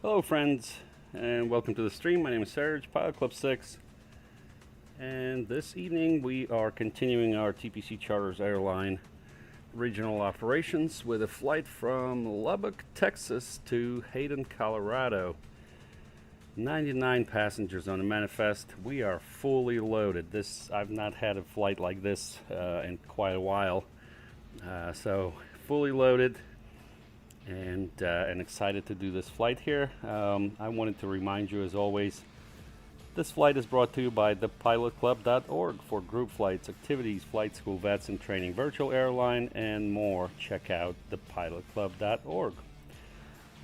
Hello friends, and welcome to the stream. My name is Serge, Pilot Club 6, and this evening we are continuing our TPC Charters Airline regional operations with a flight from Lubbock, Texas to Hayden, Colorado. 99 passengers on the manifest. We are fully loaded. I've not had a flight like this in quite a while, so fully loaded. And excited to do this flight here. I wanted to remind you, as always, this flight is brought to you by thepilotclub.org for group flights, activities, flight school, VATSIM training, virtual airline, and more. Check out thepilotclub.org.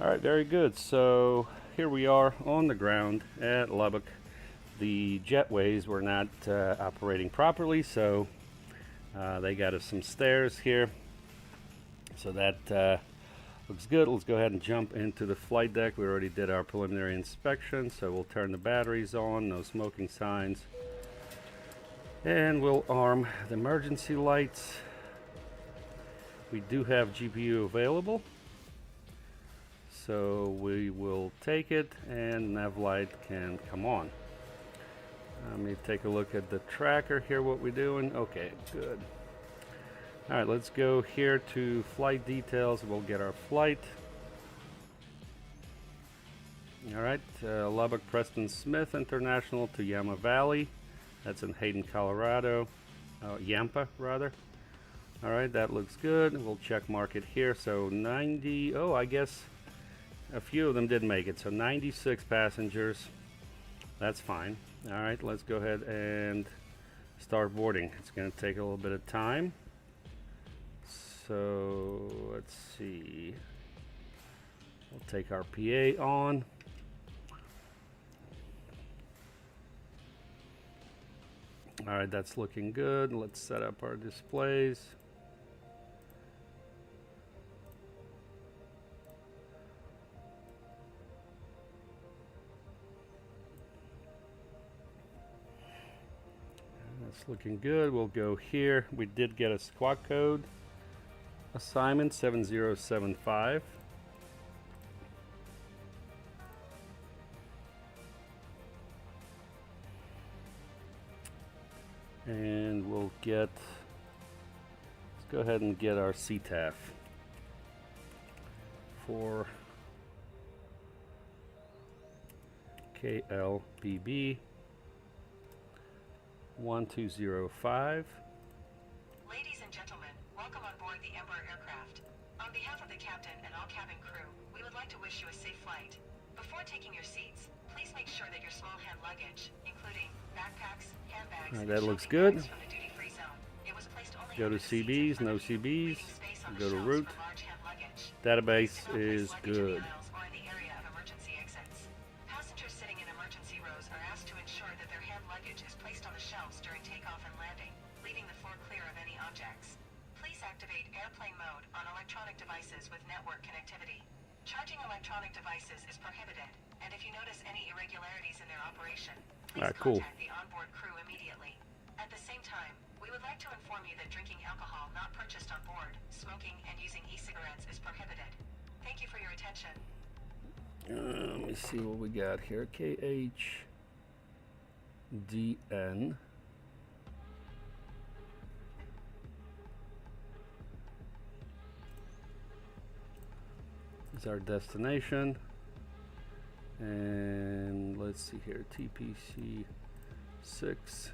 All right, very good. So here we are on the ground at Lubbock. The jetways were not operating properly, so they got us some stairs here. So that looks good. Let's go ahead and jump into the flight deck. We already did our preliminary inspection, so we'll turn the batteries on, no smoking signs. And we'll arm the emergency lights. We do have GPU available, so we will take it and nav light can come on. Let me take a look at the tracker here, what we're doing. Okay, good. All right, let's go here to flight details. We'll get our flight. All right, Lubbock Preston Smith International to Yama Valley. That's in Hayden, Colorado. Yampa, rather. All right, that looks good. We'll check mark it here. So 90, oh, I guess a few of them did make it. So 96 passengers. That's fine. All right, let's go ahead and start boarding. It's going to take a little bit of time. So let's see, we'll take our PA on. All right, that's looking good. Let's set up our displays. That's looking good. We'll go here. We did get a squawk code. Assignment 7075. And we'll get, let's go ahead and get our CTAF for KLBB-1205. Ladies and gentlemen, welcome on board the Embraer aircraft. On behalf of the captain and all cabin crew, we would like to wish you a safe flight. Before taking your seats, please make sure that your small hand luggage, including backpacks, handbags, All right, that looks good. from the duty-free zone. It was placed only Go to CBs, no CBs. Go to route. luggage. Database is good. Passengers sitting in emergency rows are asked to ensure that their hand luggage is placed on the shelves during takeoff and landing, leaving the floor clear of any objects. Please activate airplane mode on electronic devices with network connectivity. Charging electronic devices is prohibited, and if you notice any irregularities in their operation, please contact the onboard crew immediately. At the same time, we would like to inform you that drinking alcohol not purchased on board, smoking, and using e-cigarettes is prohibited. Thank you for your attention. Let me see what we got here. KHDN. Is our destination. And let's see here. TPC36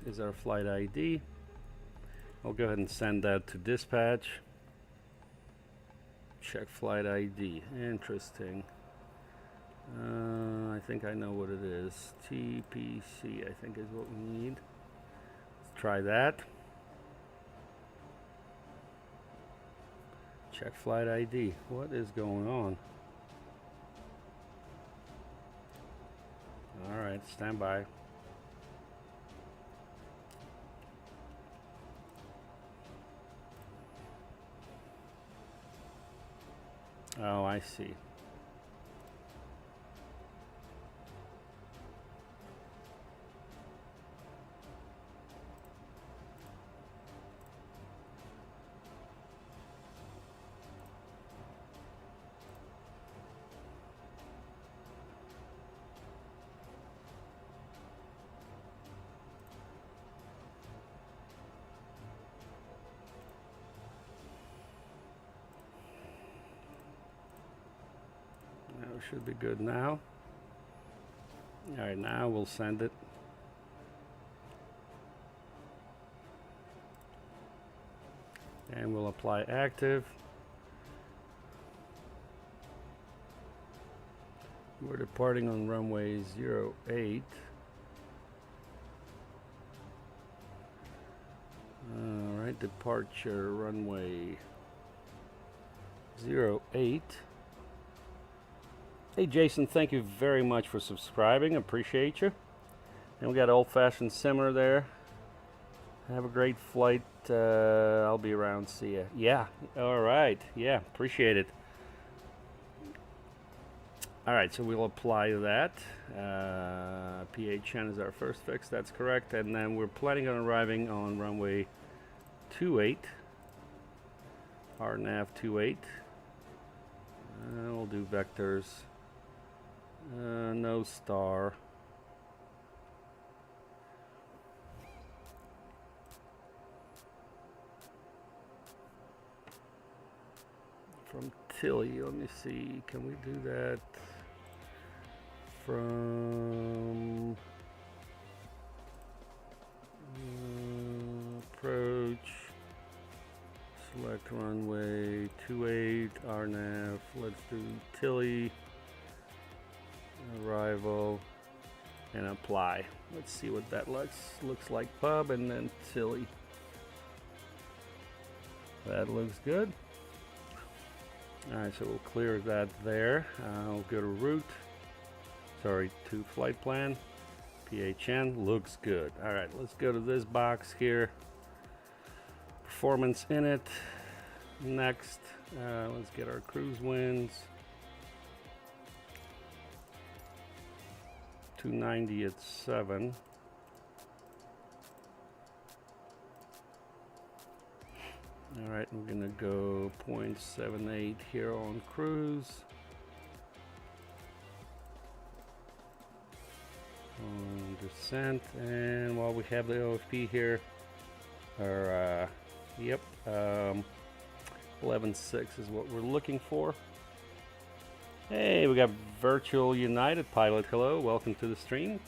is our flight ID. I'll go ahead and send that to dispatch. Check flight ID. Interesting. I think I know what it is. TPC, I think, is what we need. Let's try that. Check flight ID. What is going on? All right, stand by. Oh, I see. it should be good now. All right, now we'll send it. And we'll apply active. We're departing on runway 08. All right, departure runway 08. Hey Jason, thank you very much for subscribing. Appreciate you. And we got old-fashioned simmer there. Have a great flight. I'll be around. See ya. Yeah. All right. Yeah. Appreciate it. All right. So we'll apply that. PHN is our first fix. That's correct. And then we're planning on arriving on runway 28. Our nav 28. We'll do vectors. No star. From Tilly, let me see, can we do that from approach, select runway 28, RNAV, let's do Tilly, arrival, and apply. Let's see what that looks like, pub, and then Tilly. That looks good. Alright, so we'll clear that there. I'll go to route. Sorry, to flight plan. PHN looks good. Alright, let's go to this box here. Performance in it. Next, let's get our cruise winds. 290 at 7. All right, we're gonna go 0.78 here on cruise. On descent, and while we have the OFP here, our 11.6 is what we're looking for. Hey, we got Virtual United Pilot. Hello, welcome to the stream.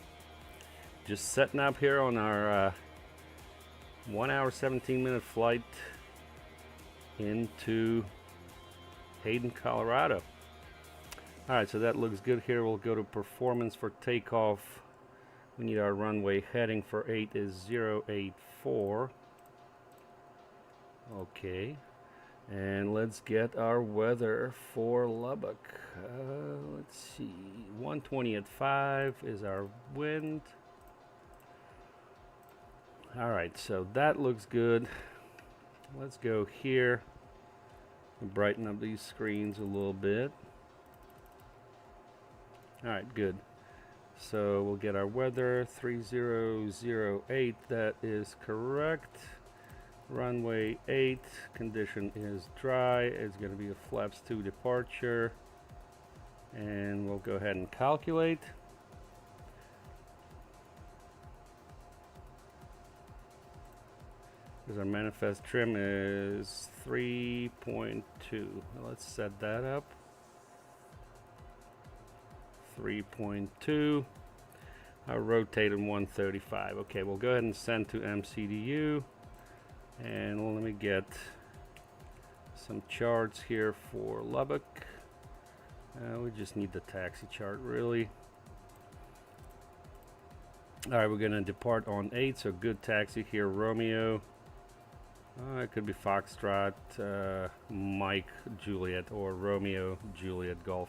Just setting up here on our 1 hour 17-minute flight into Hayden, Colorado. Alright, so that looks good here. We'll go to performance for takeoff. We need our runway heading for 8 is 084. Okay. And let's get our weather for Lubbock. Let's see. 120 at 5 is our wind. Alright, so that looks good. Let's go here and brighten up these screens a little bit. Alright, good. So we'll get our weather 3008. That is correct. Runway 8. Condition is dry. It's going to be a flaps 2 departure. And we'll go ahead and calculate. Because our manifest trim is 3.2. Let's set that up. 3.2. I'll rotate in 135. Okay, we'll go ahead and send to MCDU. And let me get some charts here for Lubbock. We just need the taxi chart, really. All right, we're going to depart on 8, so good taxi here, Romeo. It could be Foxtrot, Mike, Juliet, or Romeo, Juliet, Golf.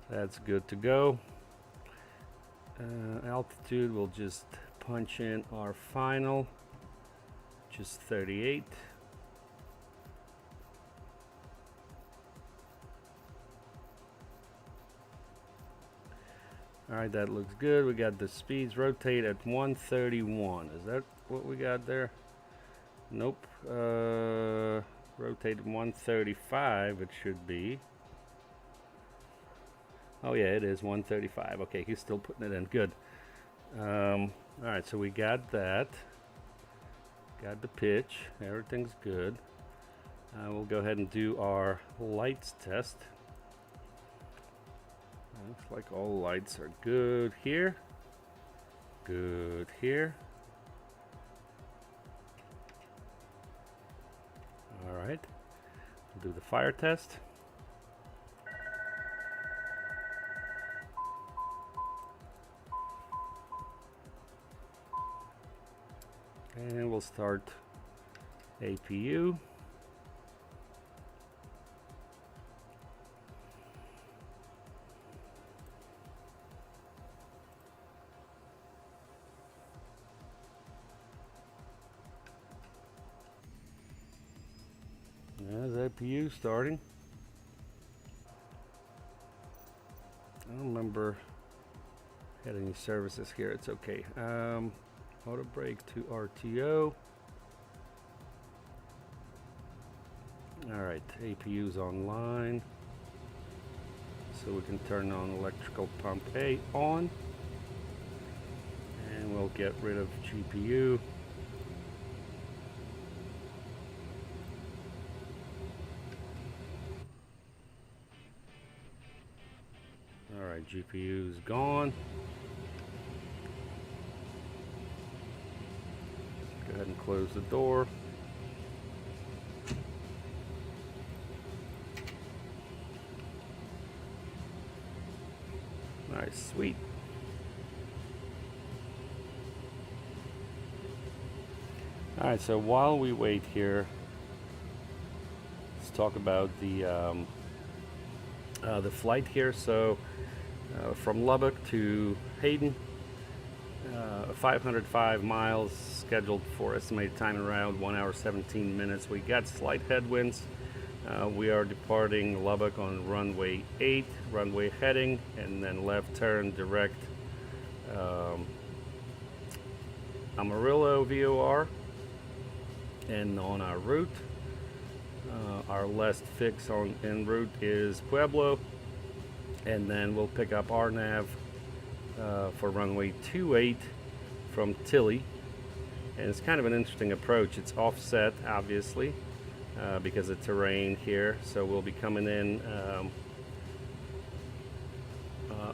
That's good to go. Altitude, we'll just punch in our final, just 38. Alright, that looks good. We got the speeds rotate at 131. Is that what we got there? Nope. Rotate 135 it should be. Oh yeah, it is 135. Okay, he's still putting it in. Good. Alright, so we got that. Got the pitch. Everything's good. We'll go ahead and do our lights test. Looks like all lights are good here. Good here. All right. We'll do the fire test. And we'll start APU. There's APU starting. I don't remember had any services here. It's okay. Auto brake to RTO. All right, APU's online. So we can turn on electrical pump A on. And we'll get rid of GPU. All right, GPU is gone. Go ahead and close the door. Nice, sweet. All right, so while we wait here, let's talk about the flight here. So from Lubbock to Hayden, 505 miles scheduled for estimated time around 1 hour 17 minutes. We got slight headwinds. We are departing Lubbock on runway 8, runway heading, and then left turn direct Amarillo VOR. And on our route, our last fix on en route is Pueblo, and then we'll pick up RNAV for runway 28 from Tilly. And it's kind of an interesting approach. It's offset, obviously, because of terrain here. So we'll be coming in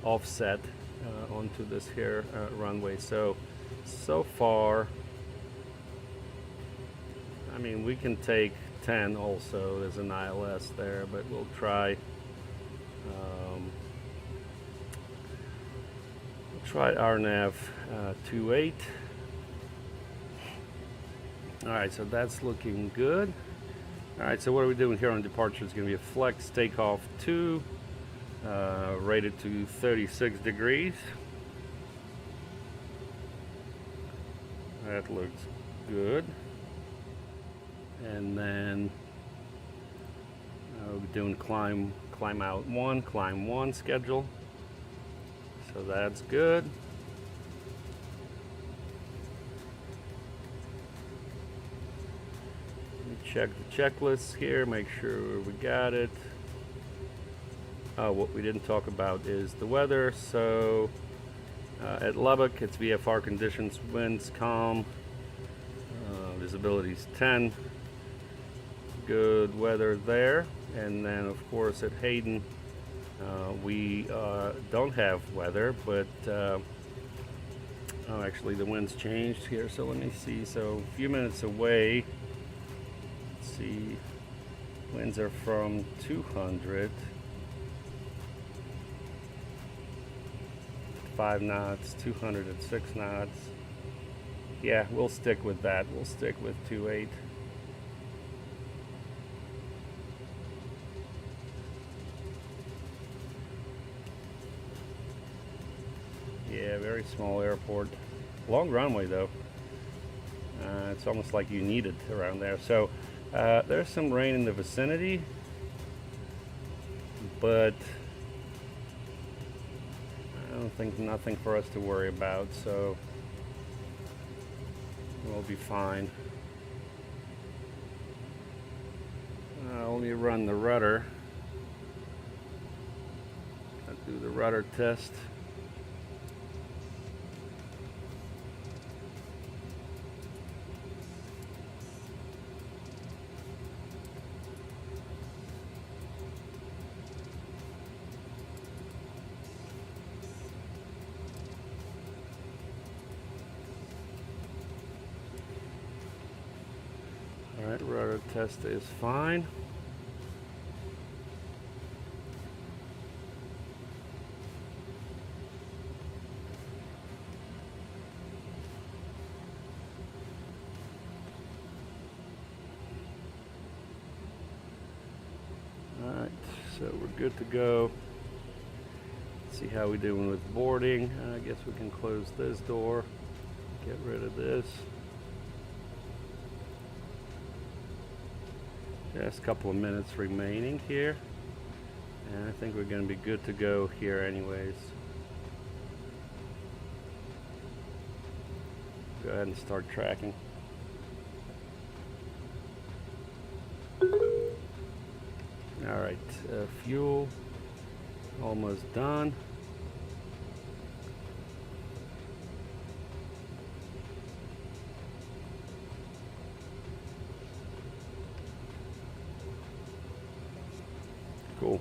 offset onto this here runway. So far, I mean, we can take 10 also. There's an ILS there, but we'll try RNAV 28. All right, so that's looking good. All right, so what are we doing here on departure? It's going to be a flex takeoff 2, rated to 36 degrees. That looks good. And then we're doing climb out 1, climb 1 schedule. So that's good. Check the checklists here, make sure we got it. What we didn't talk about is the weather. So at Lubbock, it's VFR conditions, winds calm, visibility's 10. Good weather there. And then of course at Hayden, we don't have weather, but actually the winds changed here, so let me see. So a few minutes away, let's see, winds are from 200, 5 knots, 200 at 6 knots. Yeah, we'll stick with that. We'll stick with 28. Yeah, very small airport. Long runway though. It's almost like you need it around there. So there's some rain in the vicinity, but I don't think nothing for us to worry about, so we'll be fine. Let me run the rudder. I'll do the rudder test. Alright, rudder test is fine. Alright, so we're good to go. Let's see how we're doing with boarding. I guess we can close this door, get rid of this. Just a couple of minutes remaining here, and I think we're going to be good to go here anyways. Go ahead and start tracking. Alright, fuel almost done. Cool.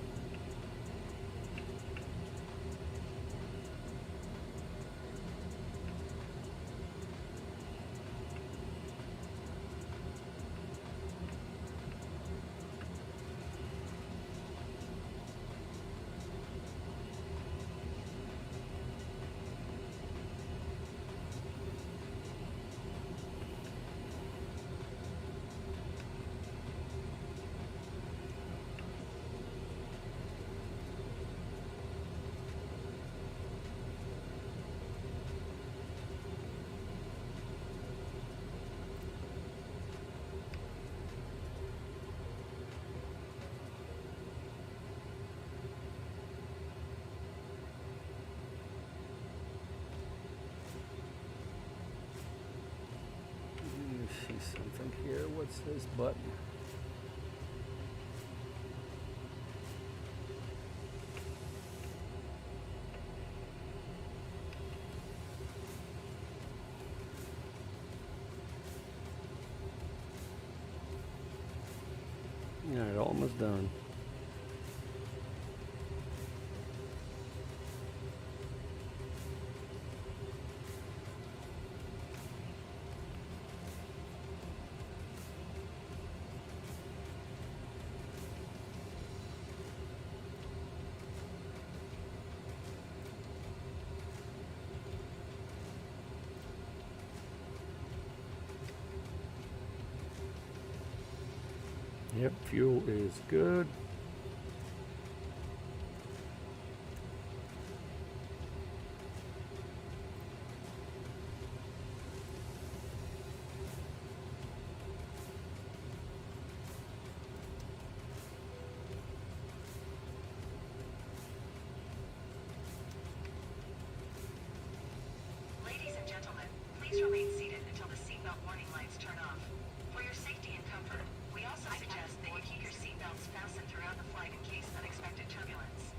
See something here. What's this button? Alright, almost done. Yep, fuel is good. Ladies and gentlemen, please remain seated until the seatbelt warning lights turn off. For your safety and comfort, we also suggest that you keep your seatbelts fastened throughout the flight in case unexpected turbulence.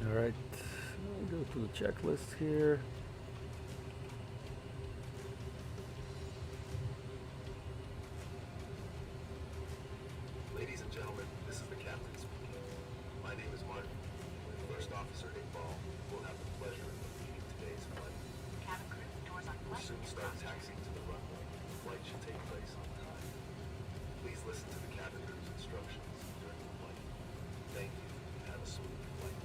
All right, we'll go to the checklist here. Ladies and gentlemen, this is the captain speaking. My name is Martin. First Officer Iqbal will have the pleasure of leading today's flight. Cabin crew, doors on We'll flight. soon start taxiing to the runway. The flight should take place on time. Please listen to the cabin crew's instructions during the flight. Thank you and have a smooth flight.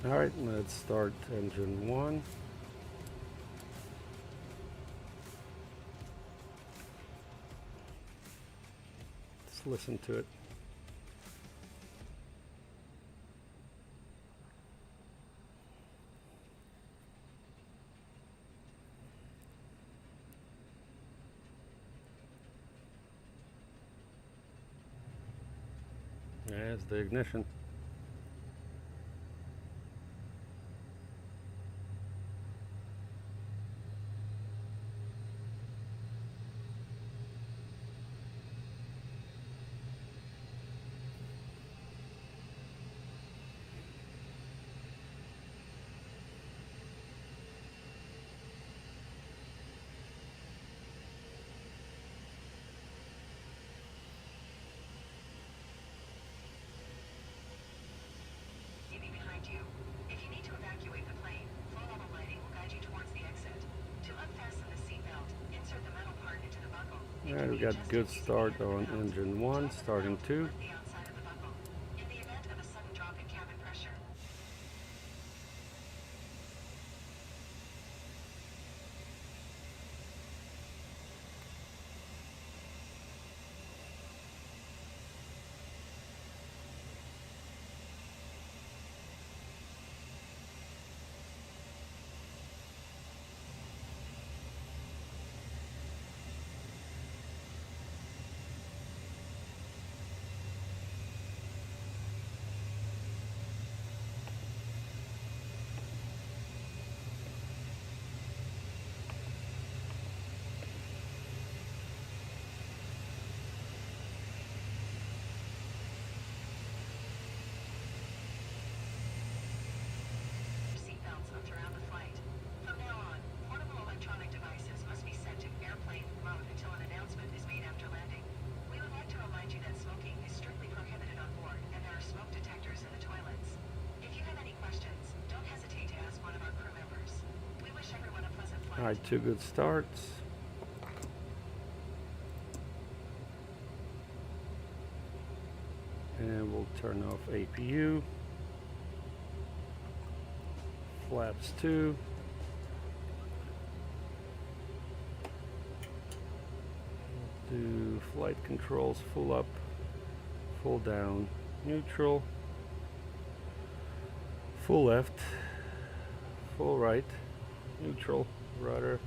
All right, let's start engine 1. Let's listen to it. There's the ignition. Alright, we got good start on engine 1, starting 2. The outside of the buckle. In the event of a sudden drop in cabin pressure, seatbelts on throughout the flight. From now on, portable electronic devices must be set to airplane mode until an announcement is made after landing. We would like to remind you that smoking is strictly prohibited on board, and there are smoke detectors in the toilets. If you have any questions, don't hesitate to ask one of our crew members. We wish everyone a pleasant flight. Alright, 2 good starts. And we'll turn off APU. Flaps 2. Do flight controls full up, full down, neutral, full left, full right, neutral, rudder.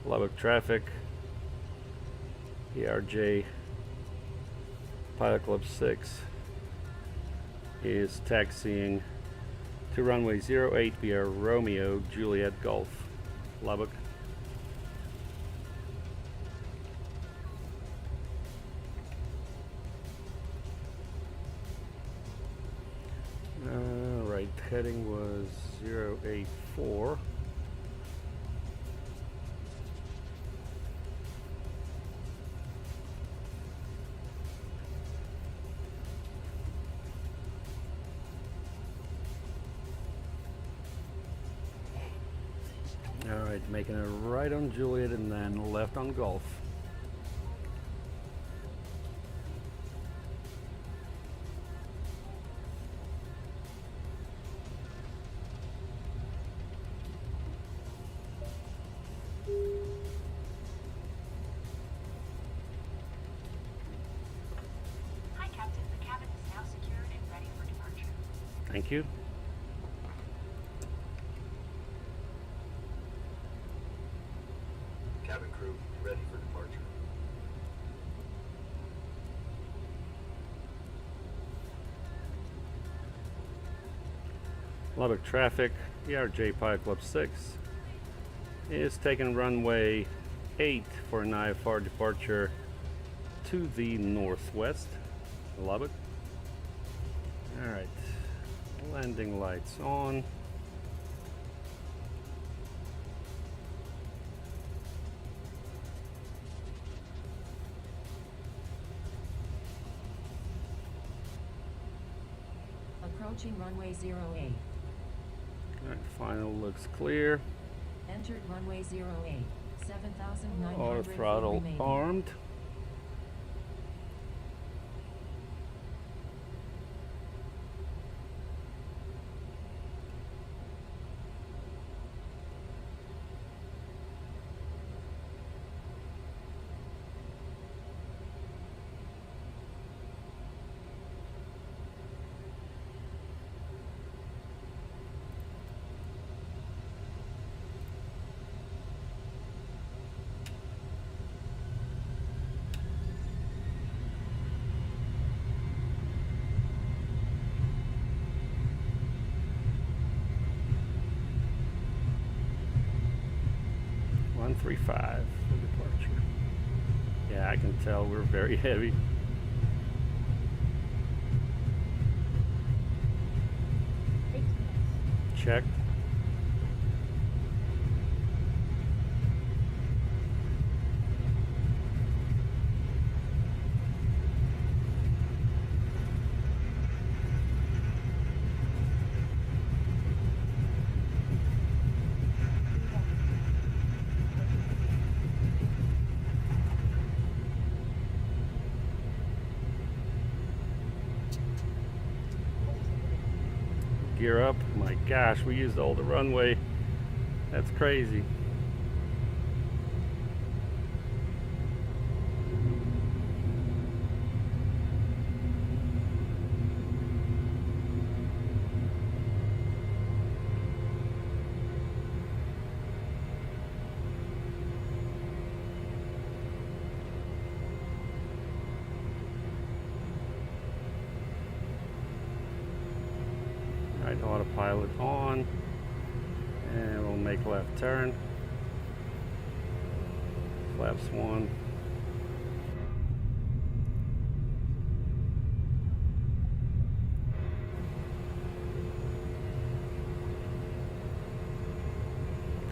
Lubbock traffic, ERJ Pilot Club 6 is taxiing to runway 08 via Romeo Juliet Golf, Lubbock. Alright, heading was 084. Alright, making a right on Juliet and then left on Golf. Hi, Captain. The cabin is now secured and ready for departure. Thank you. Cabin crew, ready for departure. Lubbock traffic, ERJ Pilot Club 6 is taking runway 8 for an IFR departure to the northwest, Lubbock. Alright, landing lights on. Approaching runway 08. Alright, final looks clear. Entered runway 08. 7,900 Auto feet throttle remaining. armed. .35 for departure. Yeah, I can tell we're very heavy. Check. gear up. My gosh, we used all the runway. That's crazy. Right, autopilot on, and we'll make left turn. Flaps 1.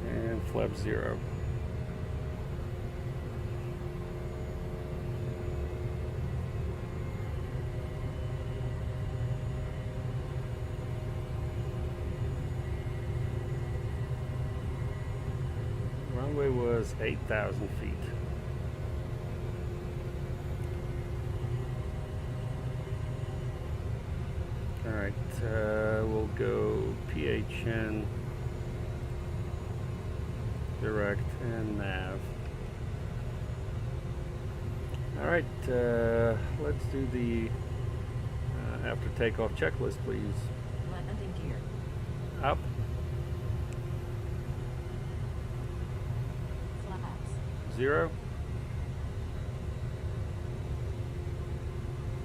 And flap 0. Runway was 8,000 feet. Alright, we'll go PHN, direct, and nav. Alright, let's do the after takeoff checklist, please. Landing gear. Up. Flaps. 0.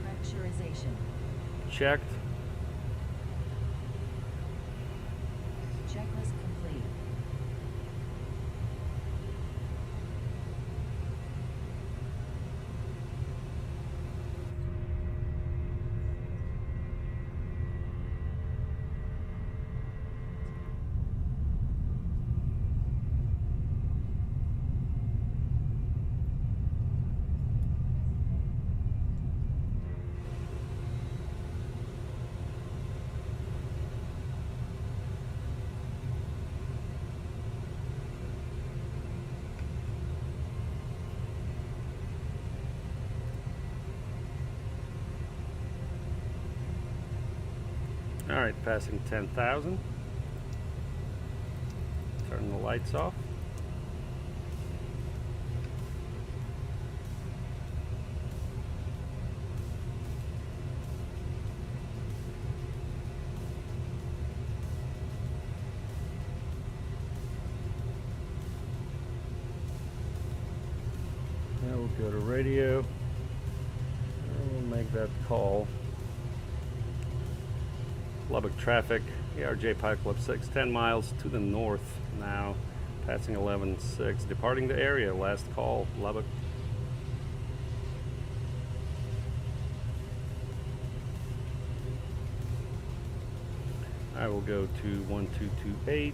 Pressurization. Checked. Checklist complete. Alright, passing 10,000. Turn the lights off. Now we'll go to radio, and we'll make that call. Lubbock traffic, ARJ Pilot Club 6, 10 miles to the north now, passing 11.6, departing the area, last call, Lubbock. I will go to 1228.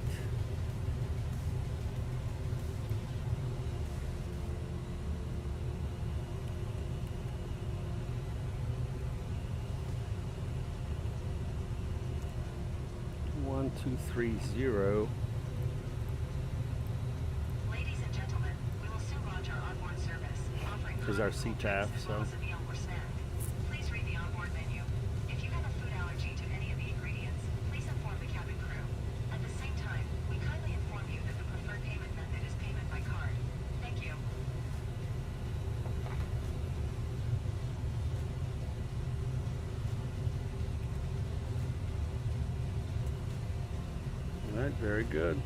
One, 230. Ladies and gentlemen, we will soon launch our onboard service, offering Here's our cool CTAF, drinks as well so. as a meal or snack. Please read the onboard menu. If you have a food allergy to any of the ingredients, please inform the cabin crew. At the same time, we kindly inform you that the preferred payment method is payment by card. Thank you. All right, very good.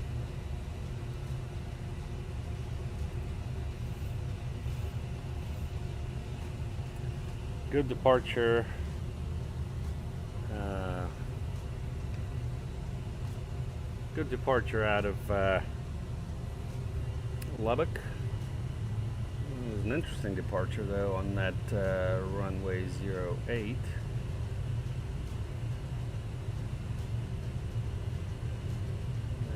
Good departure. Good departure out of Lubbock. It was an interesting departure though on that runway 08.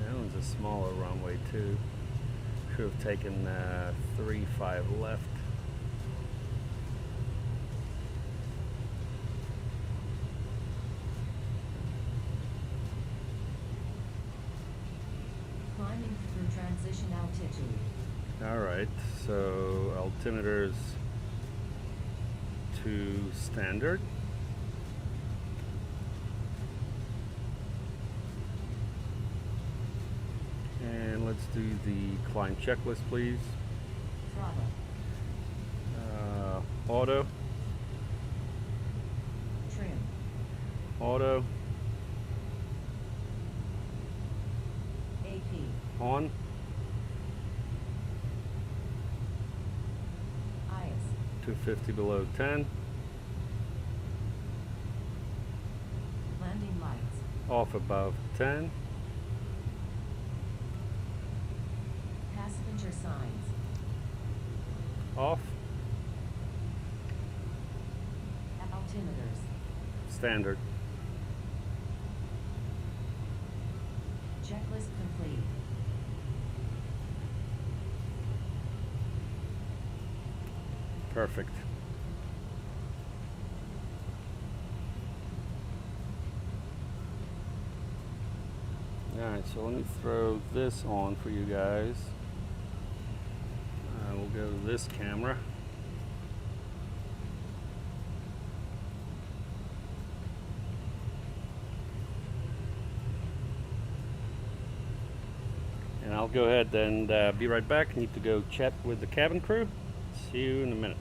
That one's a smaller runway too. Should have taken 35 left. Climbing through transition altitude. Alright, so altimeters to standard. let's do the climb checklist, please. Throttle. Auto, Trim. auto, AP. on, IS. 250 below 10, Landing lights. off above 10, Passenger signs. off, Altimeters. standard. Checklist complete. Perfect. Alright, so let me throw this on for you guys. We'll go to this camera. And I'll go ahead and be right back. I need to go chat with the cabin crew. See you in a minute.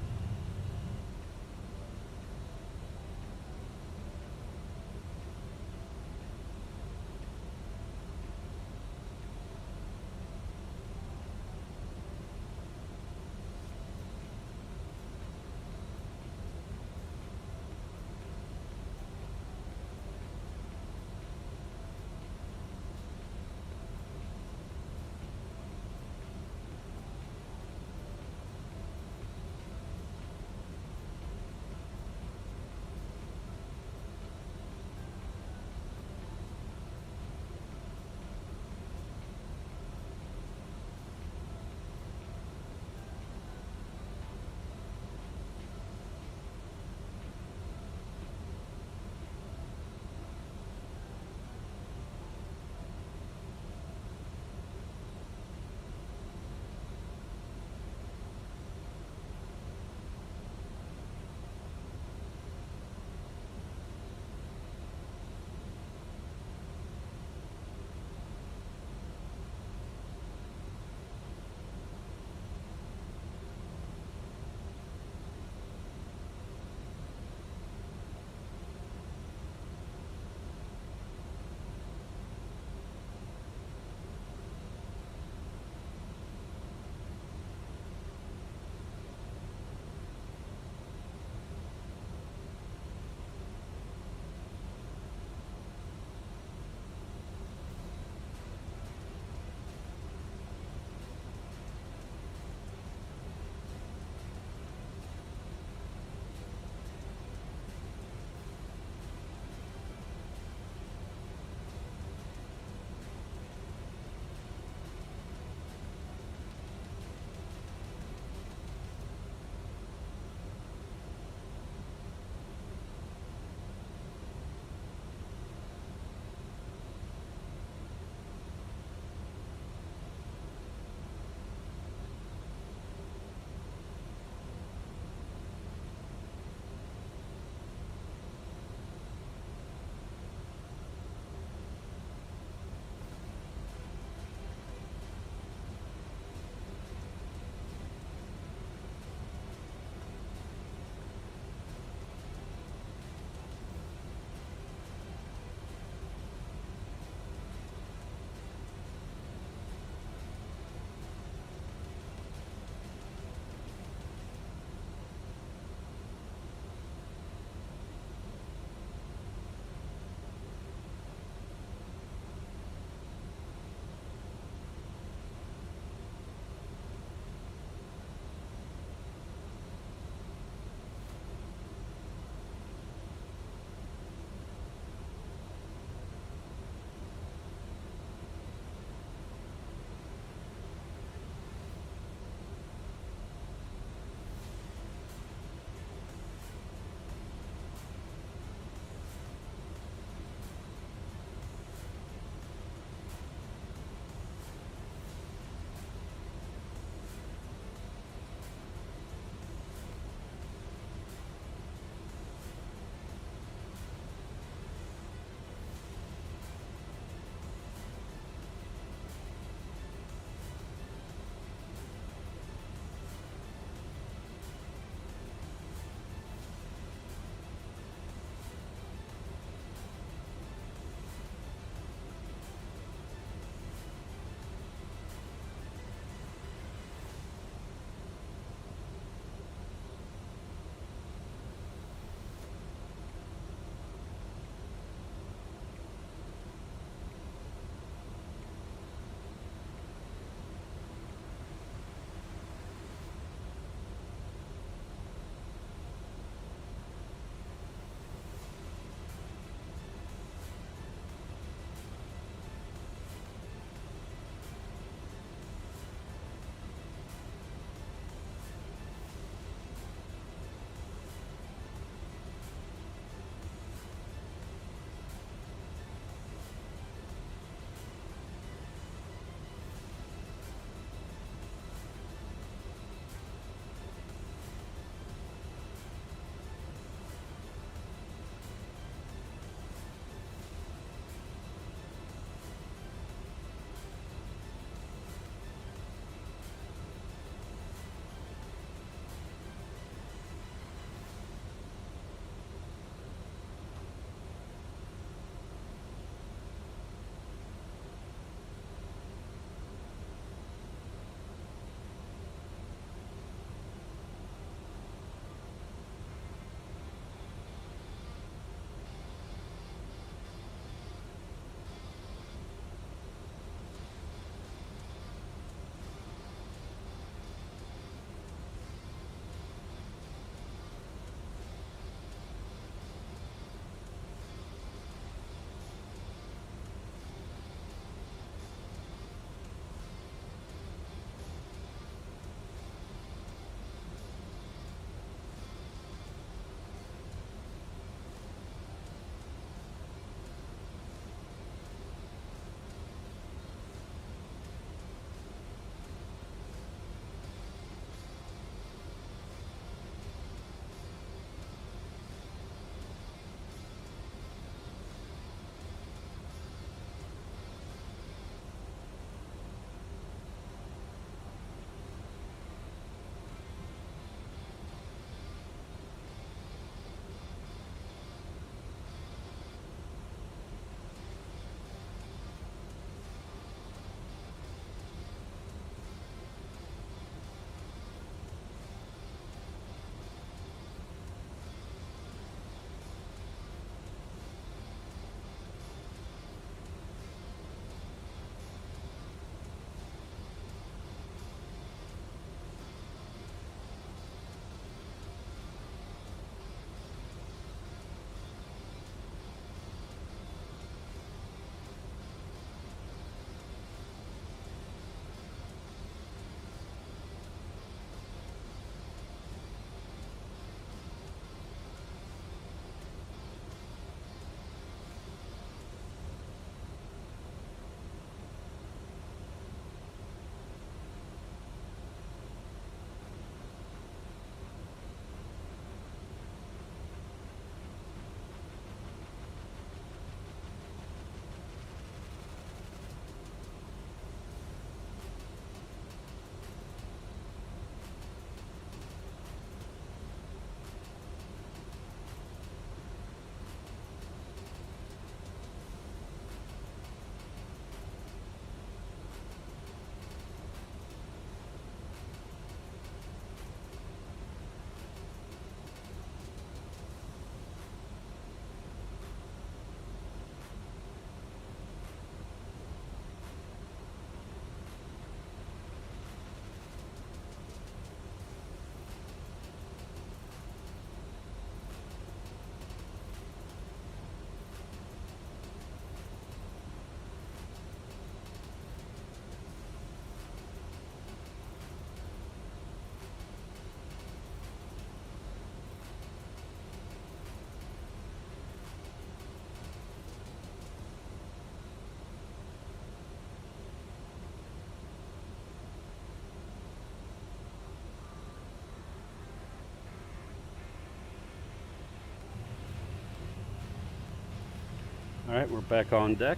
All right, we're back on deck.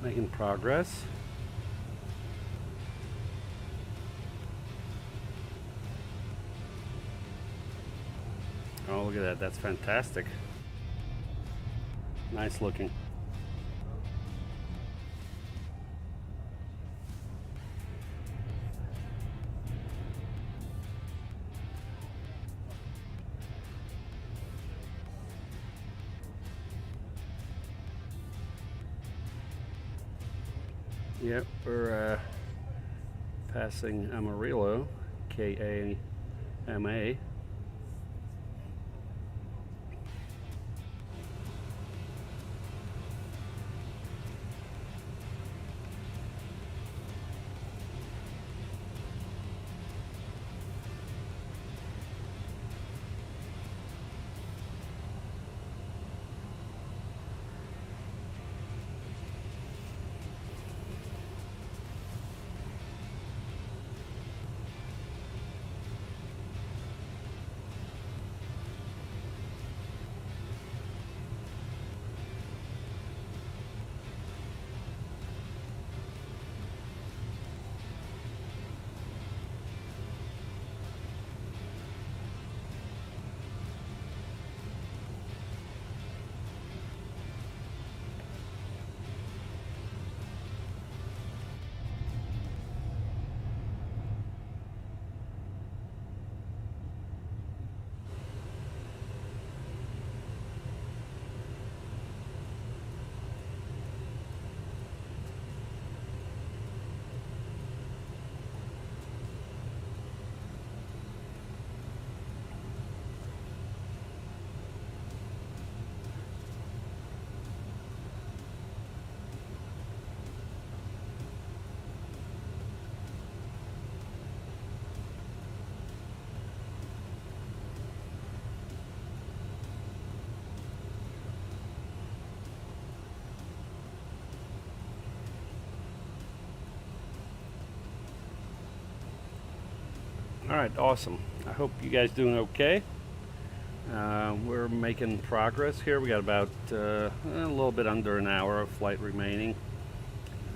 Making progress. Oh, look at that. That's fantastic. Nice looking. Yep, we're passing Amarillo, K-A-M-A. All right, awesome. I hope you guys doing okay. We're making progress here. We got about a little bit under an hour of flight remaining.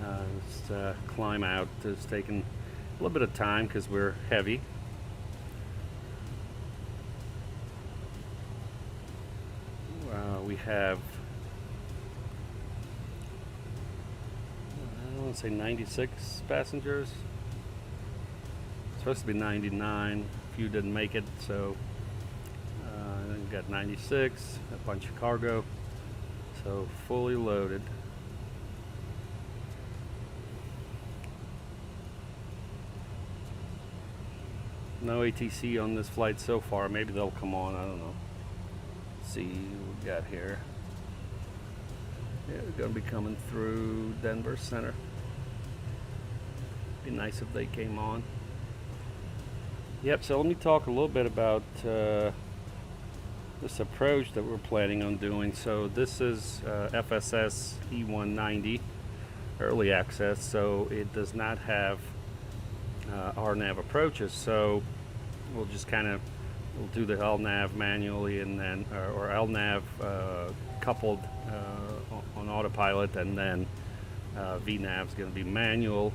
This climb out is taking a little bit of time because we're heavy. We have, I want to say 96 passengers. Supposed to be 99. A few didn't make it, so then we got 96, a bunch of cargo, so fully loaded. No ATC on this flight so far. Maybe they'll come on, I don't know. Let's see what we got here. Yeah, they're gonna be coming through Denver Center. Be nice if they came on. Yep, so let me talk a little bit about this approach that we're planning on doing. So this is FSS E190 early access, so it does not have RNAV approaches. So we'll just we'll do the LNAV manually, and then or LNAV coupled on autopilot, and then VNAV is going to be manual.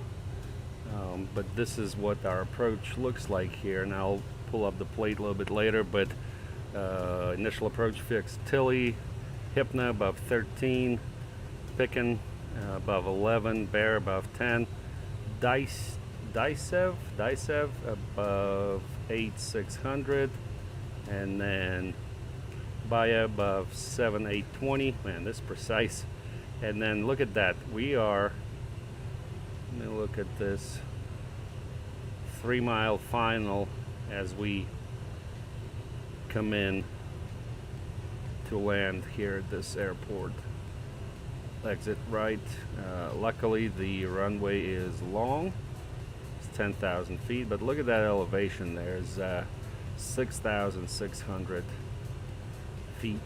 But this is what our approach looks like here, and I'll pull up the plate a little bit later. But initial approach fixed Tilly, Hypna above 13, Picken above 11, Bear above 10, Dicev above 8600, and then Baya above 7820. Man, this is precise. And then look at that. We are, let me look at this 3-mile final as we come in to land here at this airport. Exit right. Luckily the runway is long. It's 10,000 feet, but look at that elevation. There's 6,600 feet.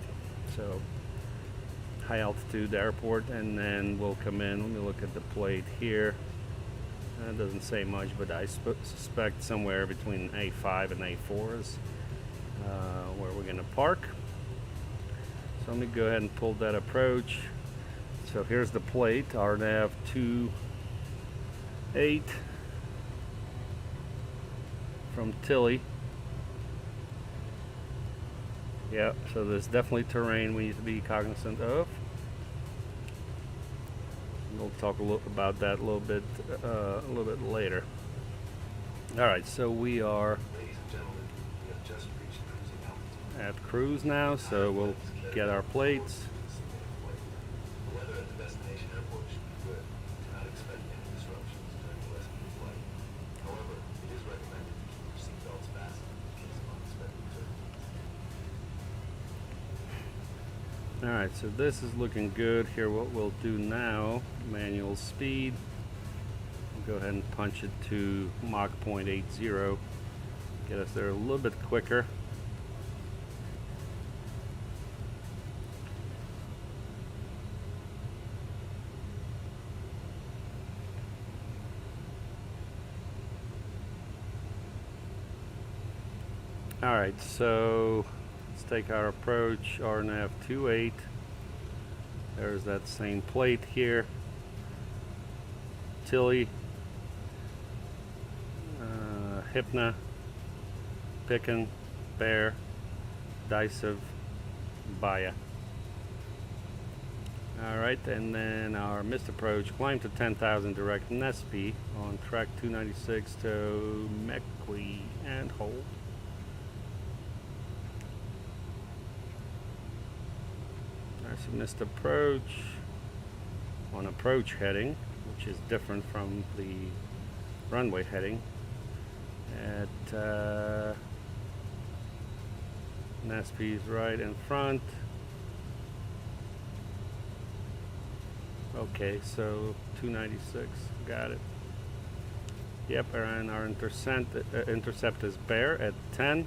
So high altitude airport, and then we'll come in. Let me look at the plate here. It doesn't say much, but I suspect somewhere between A5 and A4 is where we're going to park. So let me go ahead and pull that approach. So here's the plate, RNAV 28 from Tilly. Yeah, so there's definitely terrain we need to be cognizant of. We'll talk about that a little bit later. All right, so we are Ladies and gentlemen, we have just reached cruising altitude. at cruise now, so we'll get our plates. The weather at the destination airport should be good. Do not expect any disruptions during the rest of the flight. However, it is recommended to keep your seatbelts fastened in case of unexpected turbulence. Alright, so this is looking good. Here what we'll do now, manual speed. We'll go ahead and punch it to Mach 0.80. Get us there a little bit quicker. Alright, so let's take our approach, RNAV 28. There's that same plate here. Tilly, Hypna, Pickin, Bear, Disiv, Baya. Alright, and then our missed approach, climb to 10,000 direct Nespi on track 296 to Mequi and hold. There's a missed approach on approach heading, which is different from the runway heading at Nespi's right in front. Okay, so 296, got it. Yep, and our intercept is Bear at 10,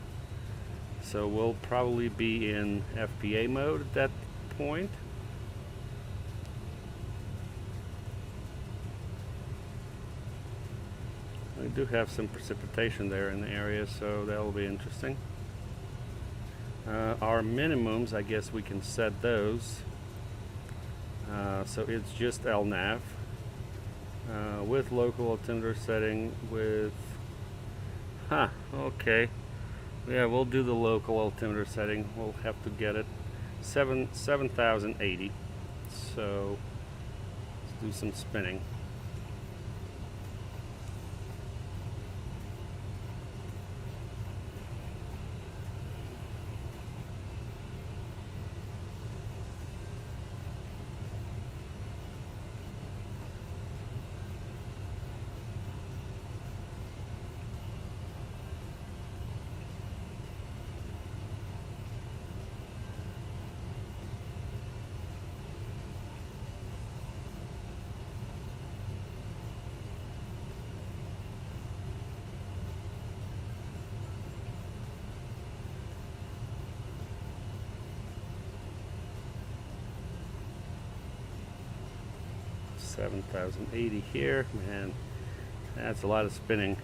so we'll probably be in FPA mode at that point. We do have some precipitation there in the area, so that will be interesting. Our minimums, I guess we can set those. So it's just LNAV with local altimeter setting with okay, yeah, we'll do the local altimeter setting. We'll have to get it 7,080. So let's do some spinning. $7,080 here, man. That's a lot of spinning.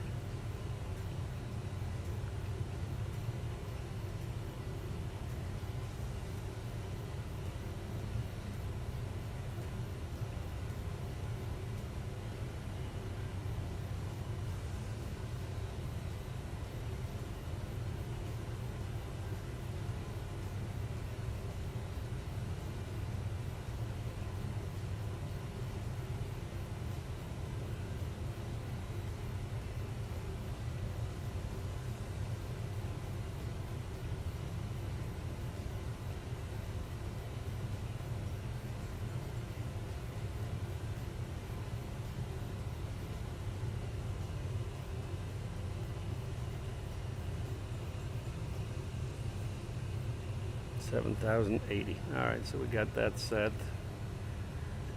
$7,080. Alright, so we got that set.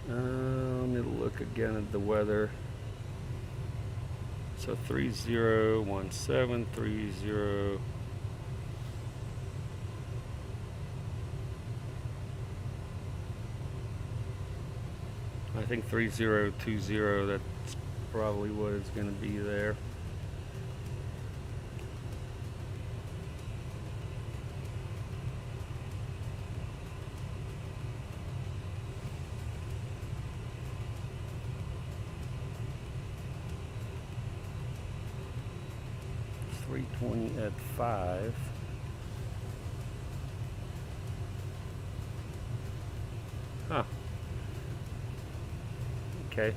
Let me look again at the weather. So 301730. I think 3020, that's probably what it's going to be there. 320 at 5. Huh. Okay.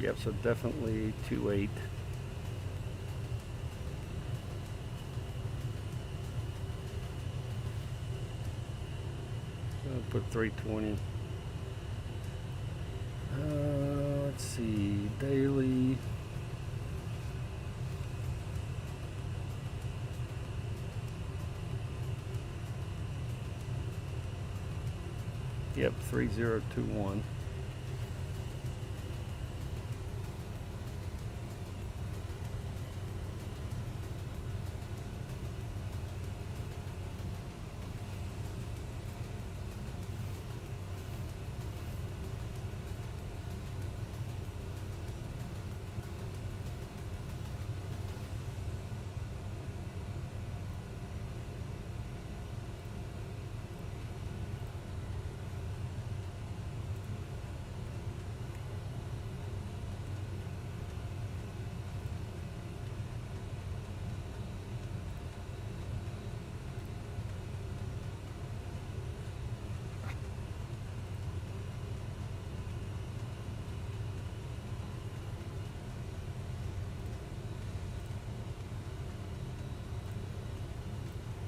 Yep, so definitely 2.8. I'll put 320. Let's see, daily. Yep, 3021.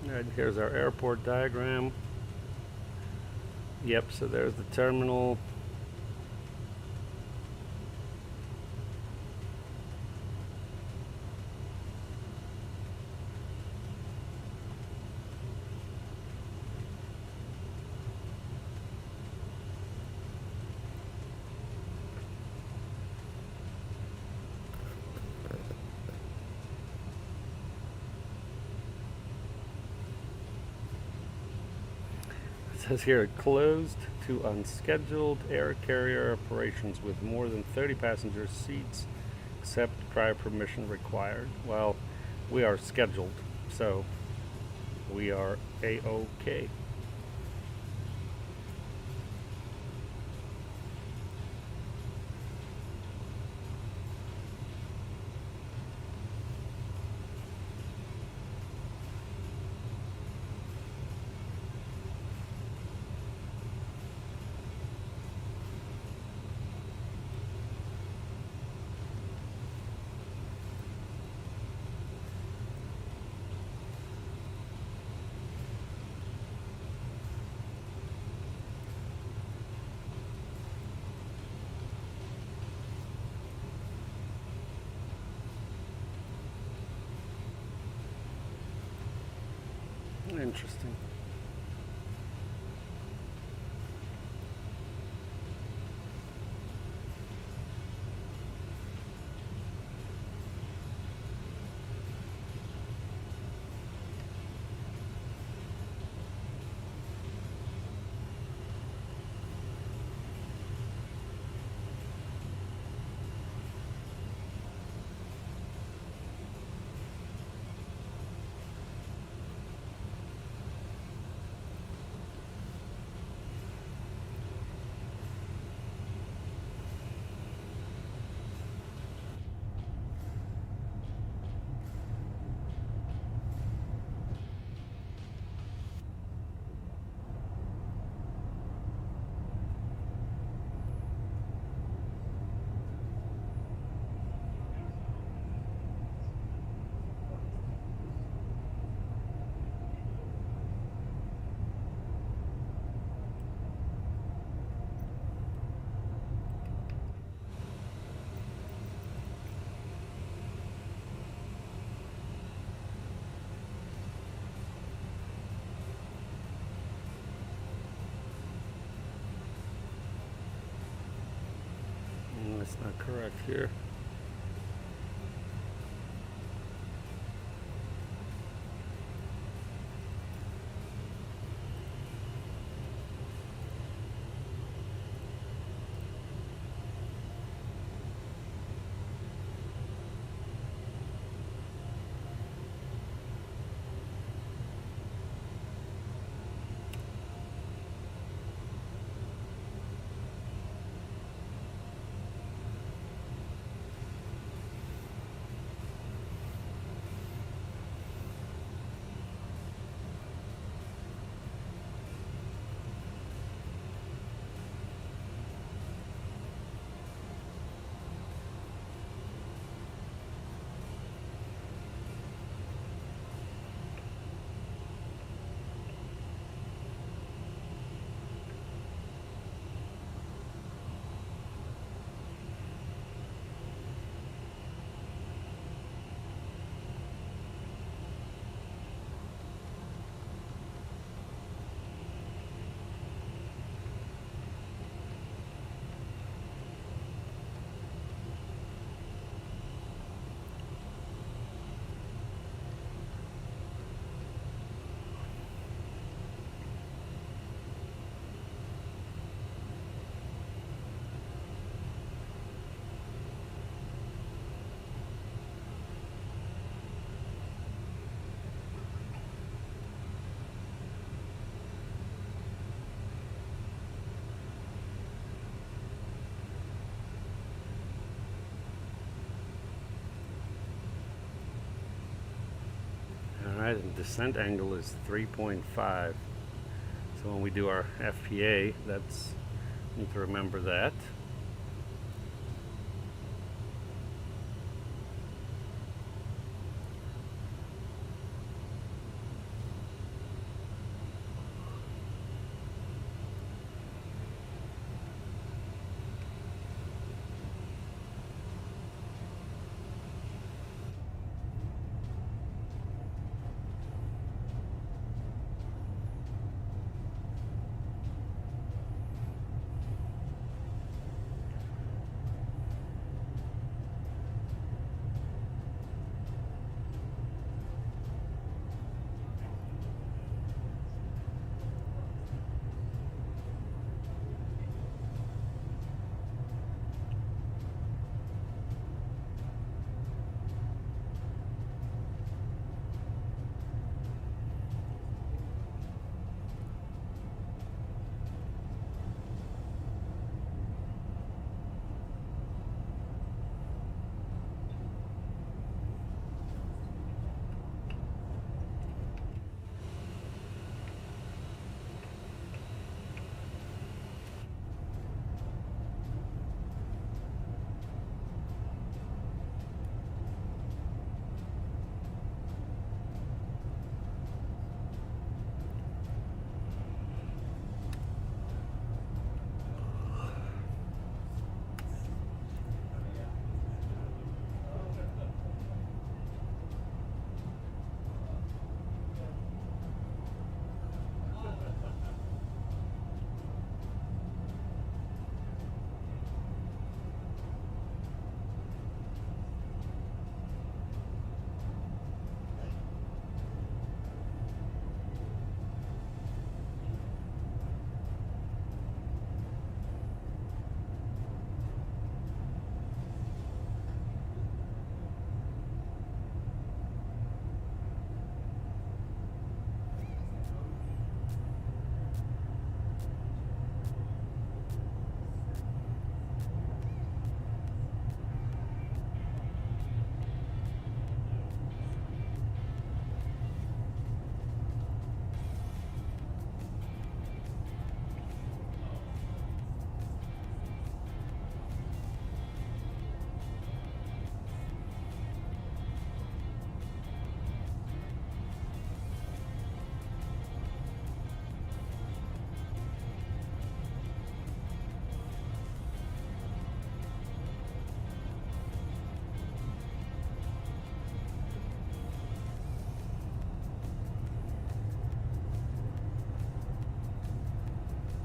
Alright, here's our airport diagram. Yep, so there's the terminal. It says here, closed to unscheduled air carrier operations with more than 30 passenger seats, except prior permission required. Well, we are scheduled, so we are A-OK. Interesting. That's not correct here. Alright, and descent angle is 3.5. So when we do our FPA, that's, need to remember that.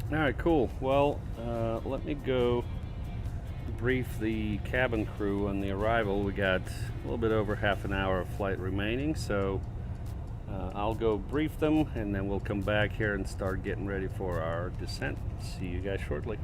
Alright, cool. Well, let me go brief the cabin crew on the arrival. We got a little bit over half an hour of flight remaining, so I'll go brief them and then we'll come back here and start getting ready for our descent. See you guys shortly.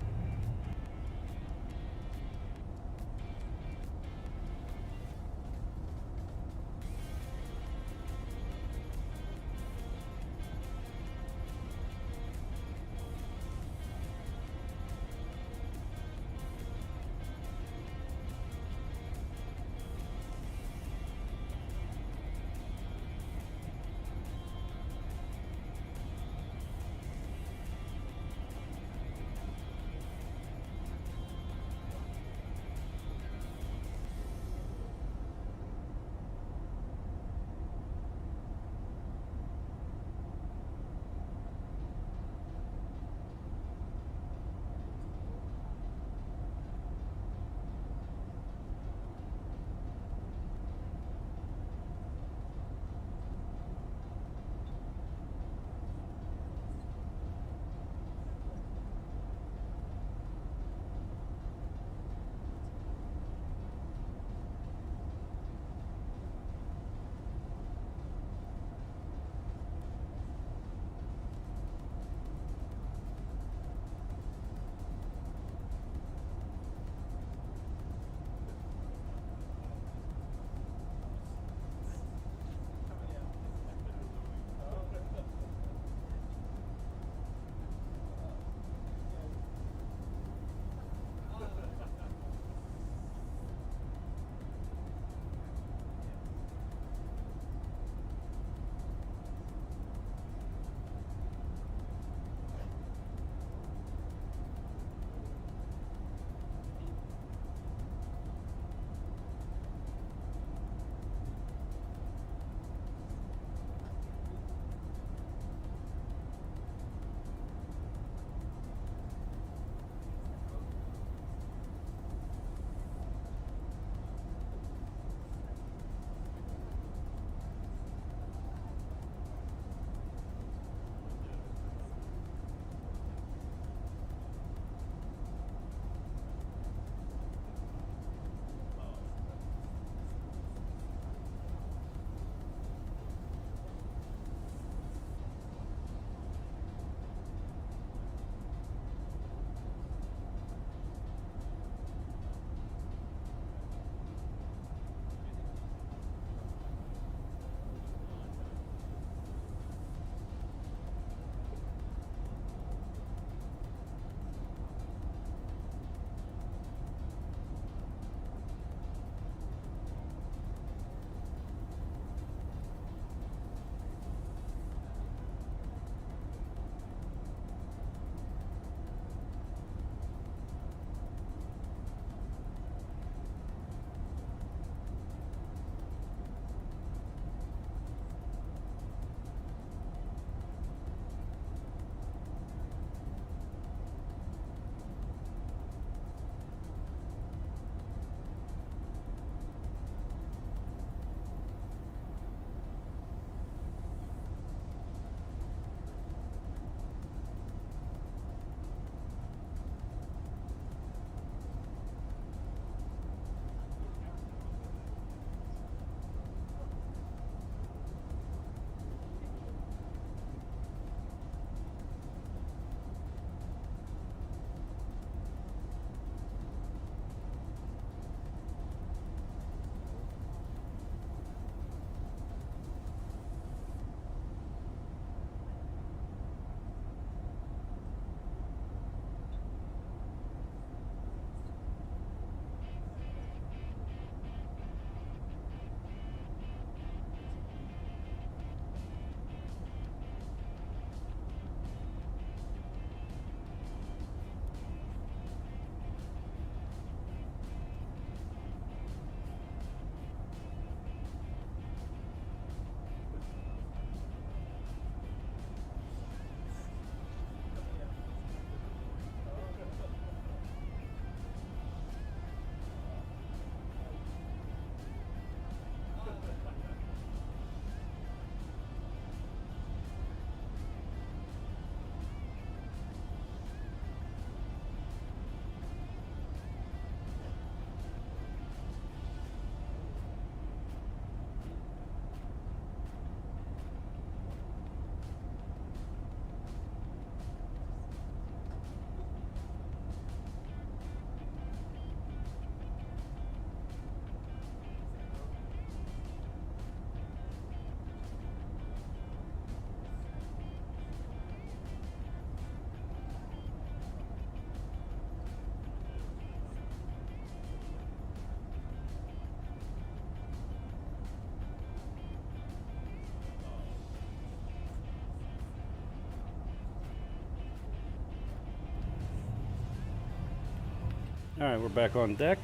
Alright, we're back on deck.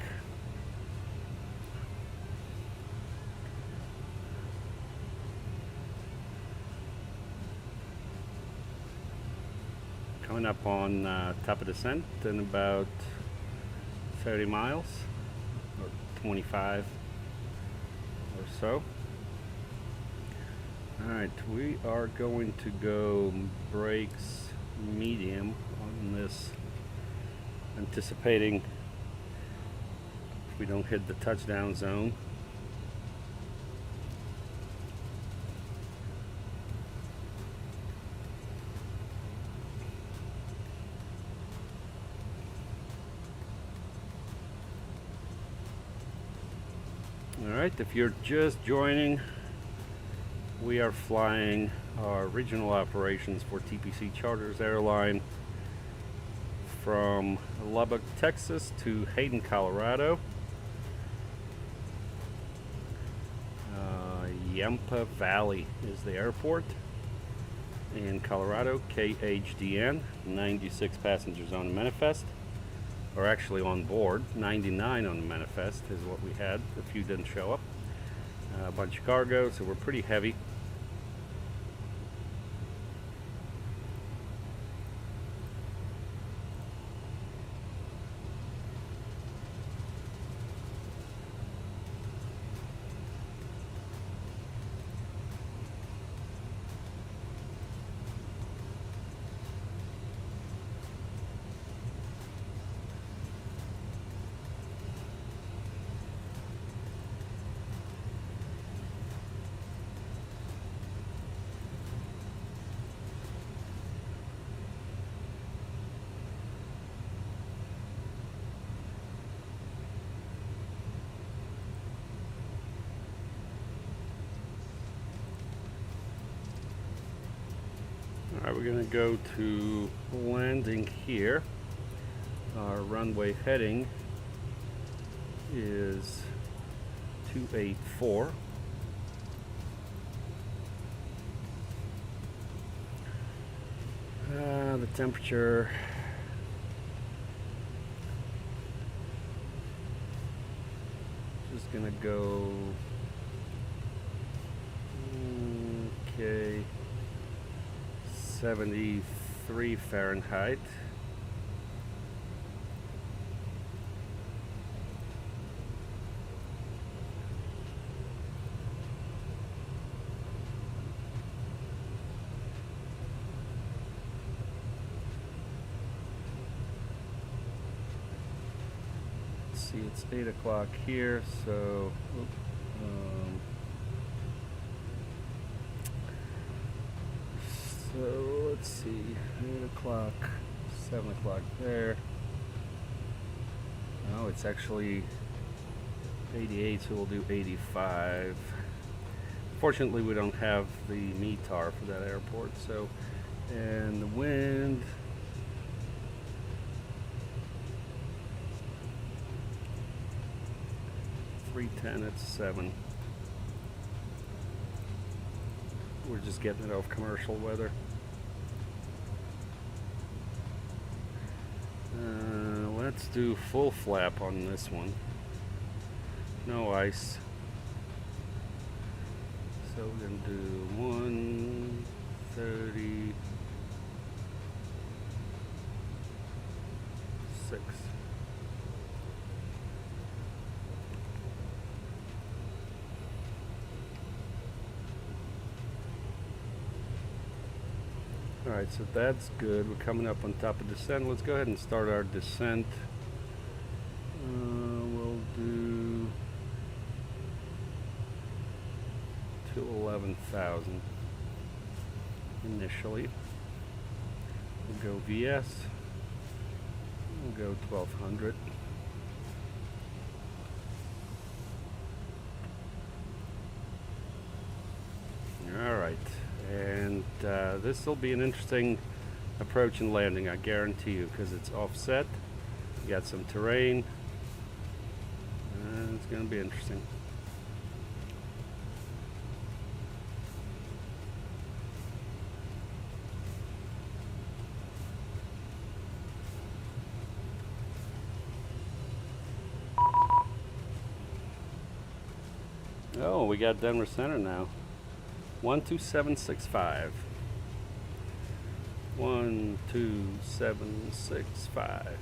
Coming up on top of descent in about 30 miles, or 25 or so. Alright, we are going to go brakes medium on this, anticipating if we don't hit the touchdown zone. Alright, if you're just joining, we are flying our regional operations for TPC Charters Airline from Lubbock, Texas to Hayden, Colorado. Yampa Valley is the airport in Colorado. KHDN, 96 passengers on the manifest, or actually on board. 99 on the manifest is what we had. A few didn't show up. A bunch of cargo, so we're pretty heavy. Alright, we're going to go to landing here. Our runway heading is 284. The temperature just gonna go okay, 73 Fahrenheit. See, it's 8 o'clock here, so let's see, 8 o'clock, 7 o'clock there. Oh, it's actually 88, so we'll do 85. Fortunately, we don't have the METAR for that airport, so, and the wind, .310 at 7. We're just getting it off commercial weather. Let's do full flap on this one. No ice. So we're going to do 136. Alright, so that's good. We're coming up on top of descent. Let's go ahead and start our descent. We'll do to 11,000 initially. We'll go VS. We'll go 1200. Alright. And this will be an interesting approach and landing, I guarantee you, because it's offset. You got some terrain, and it's going to be interesting. Oh, we got Denver Center now. 12765. 12765.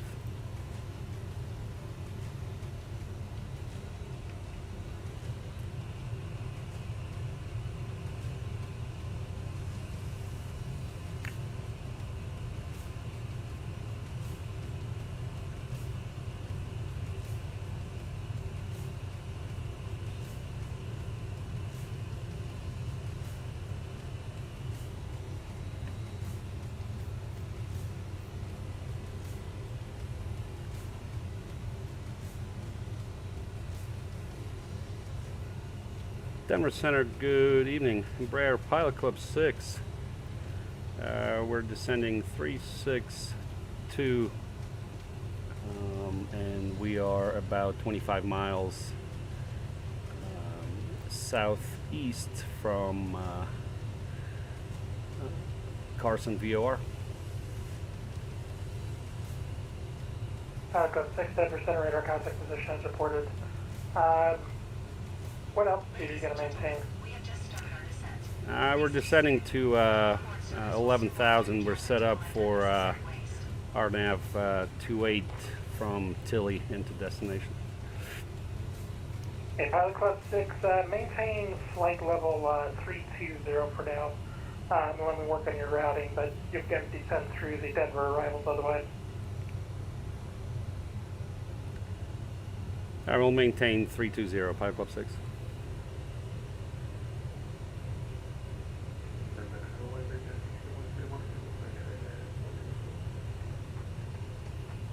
Denver Center, good evening. Embraer Pilot Club 6. We're descending 362, and we are about 25 miles southeast from Carson, VOR. Pilot Club 6, Denver Center, radar contact position as reported. What altitude are you going to maintain? We have just started our descent. We're descending to 11,000. We're set up for RNAV 28 from Tilly into destination. Okay, Pilot Club 6, maintain flight level 320 for now. Let me work on your routing, but you've got to descend through the Denver arrivals otherwise. I will maintain 320, Pilot Club 6.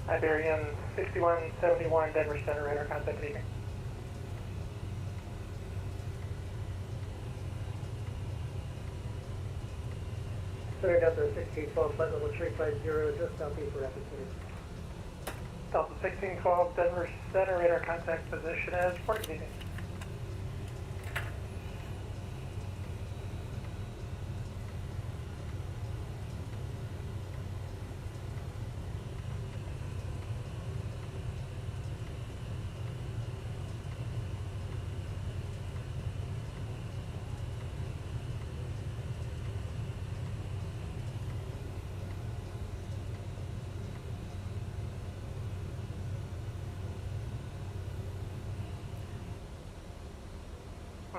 Iberian 6171, Denver Center, radar contact evening. Center Delta 1612, flight level 350, just southeast for rapid city. Delta 1612, Denver Center, radar contact position as reported evening.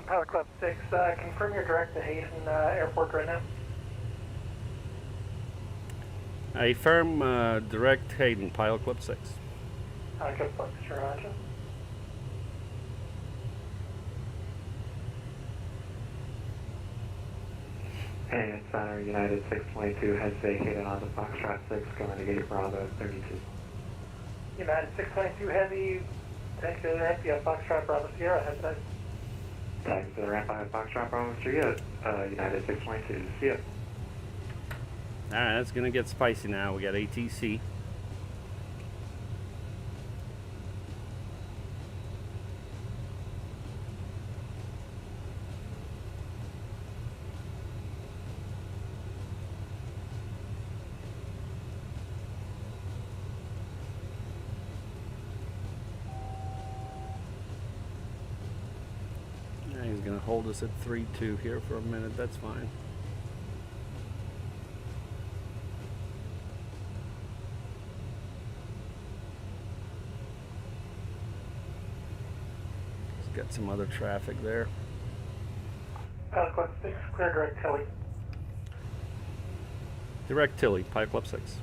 Pilot Club 6, confirm your direct to Hayden Airport right now. A firm direct Hayden, Pilot Club 6. Good focus, Roger. Hey, it's Center United 622 has vacated on the Foxtrot 6 going to gate Bravo 32. United 622 Heavy, thank you to the ramp, you have Foxtrot Bravo Sierra, head nice. Thanks to the ramp by Foxtrot Bravo 3 at United 622. See ya. Alright, that's gonna get spicy now. We got ATC. He's going to hold us at 3-2 here for a minute. That's fine. He's got some other traffic there. Pilot Club 6, clear direct Tilly. Direct Tilly, Pilot Club 6.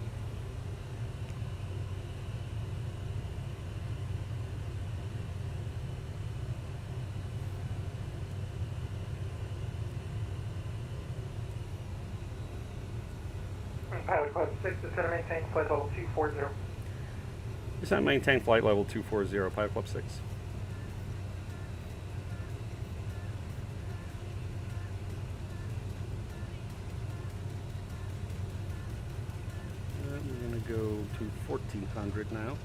Pilot Club 6 is going to maintain flight level 240. Is that maintain flight level 240, Pilot Club 6? We're going to go to 1400 now.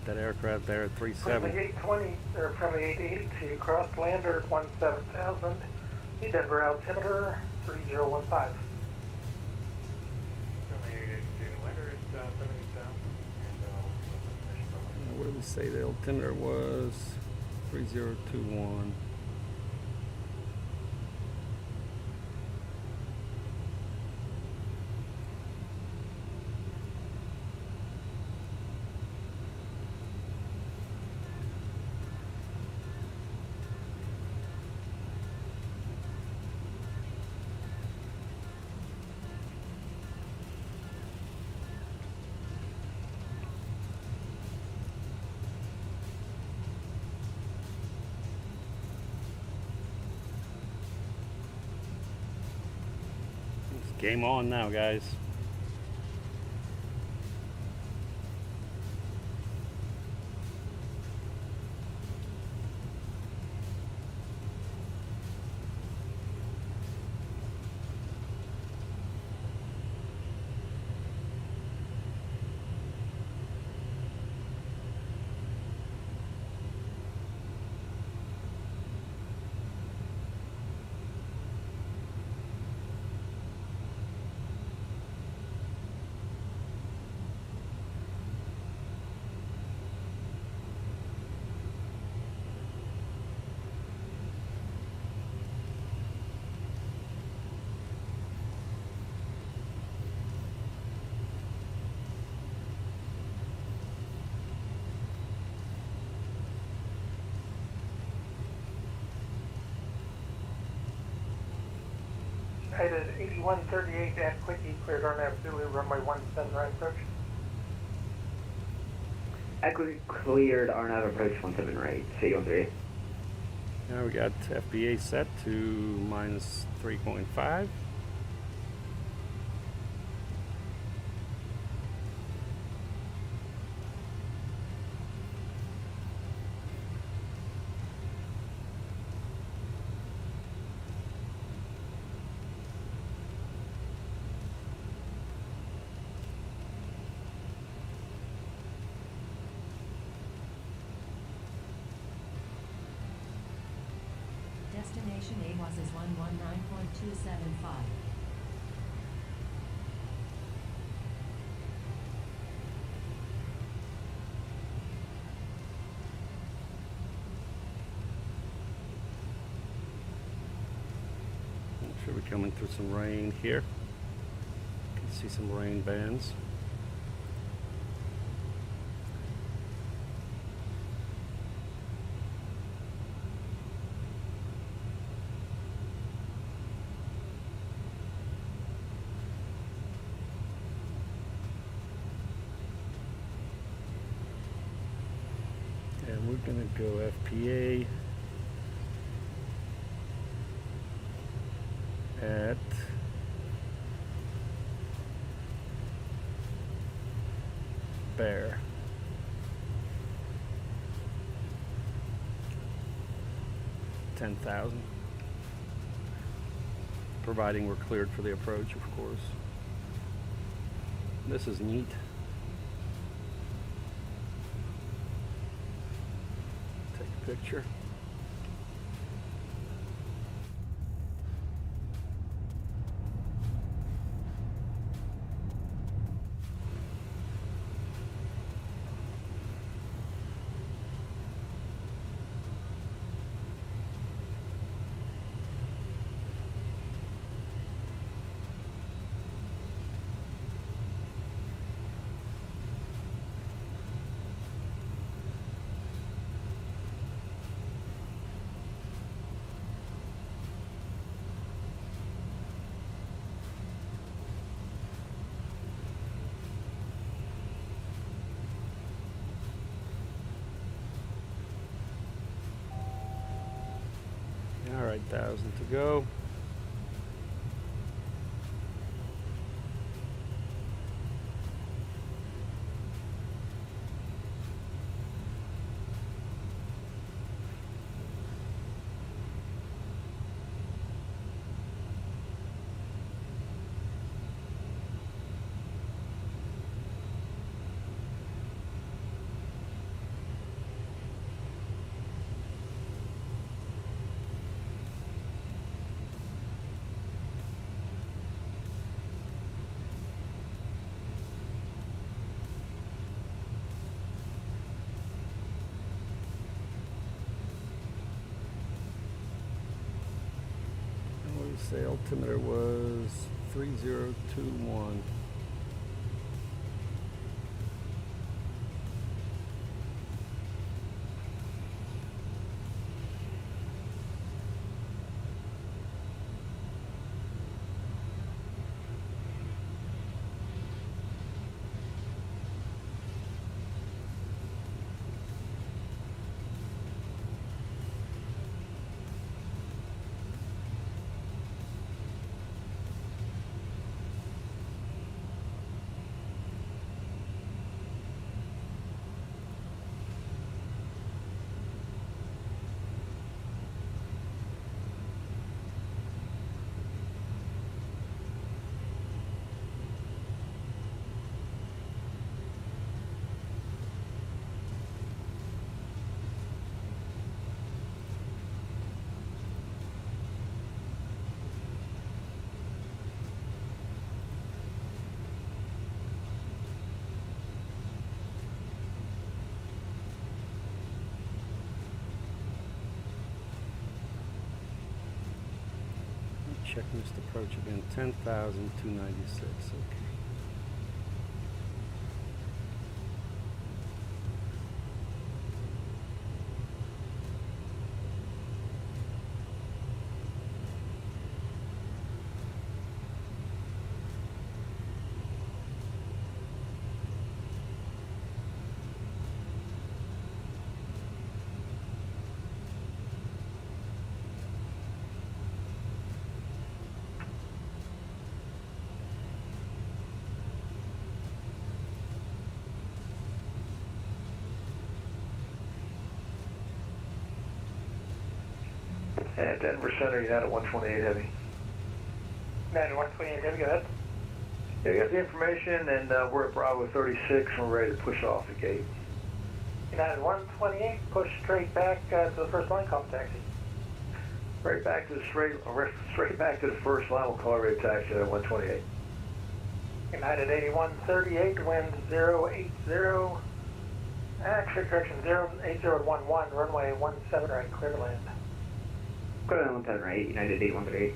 that aircraft there at Friendly 37. 820, or friendly 882, cross lander 17,000, the Denver altimeter 3015. What did we say the altimeter was? 3021. Game on now, guys. United 8138 and Quickie cleared RNAV Zulu runway 17 right approach. Equity cleared RNAV approach 17 right, C13. Now we got FBA set to minus 3.5. Destination Airbus is 119.275. Should be coming through some rain here. You can see some rain bands. And we're gonna go FPA at Bear. 10,000. Providing we're cleared for the approach, of course. This is neat. Take a picture. All right, 1,000 to go. say altimeter was 3021. Check missed approach again, 10,296. Okay. And Denver Center, United 128 Heavy. United 128 Heavy, go ahead. Yeah, we got the information, and we're at Bravo 36, and we're ready to push off the gate. United 128, push straight back to the first line, call taxi. Straight back to the straight back to the first line. We'll call rate taxi at 128. United 8138, wind 080, actually correction, 08011, runway 17 right, clear to land. Go ahead, 17 right, United 8138.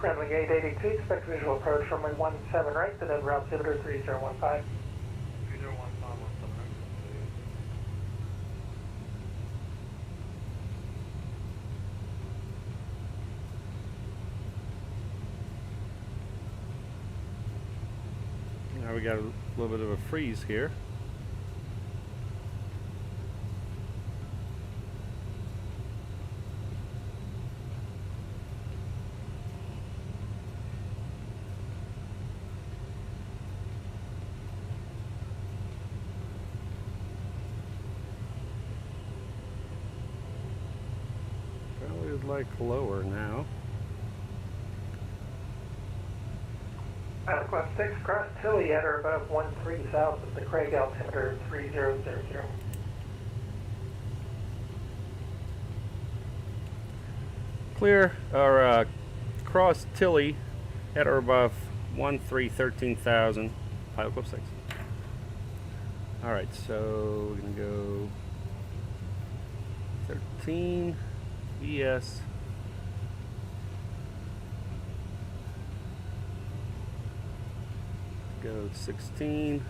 Friendly gate 82, expect visual approach runway 17 right, to Denver altimeter 3015. 3015, 17 right. Now we got a little bit of a freeze here. Probably would like lower now. Class 6, cross Tilly at or above 13 south of the Craig altimeter 3000. Clear, or cross Tilly at or above 13,000, Pilot Club 6. Alright, so we're going to go 13, ES. Go 16.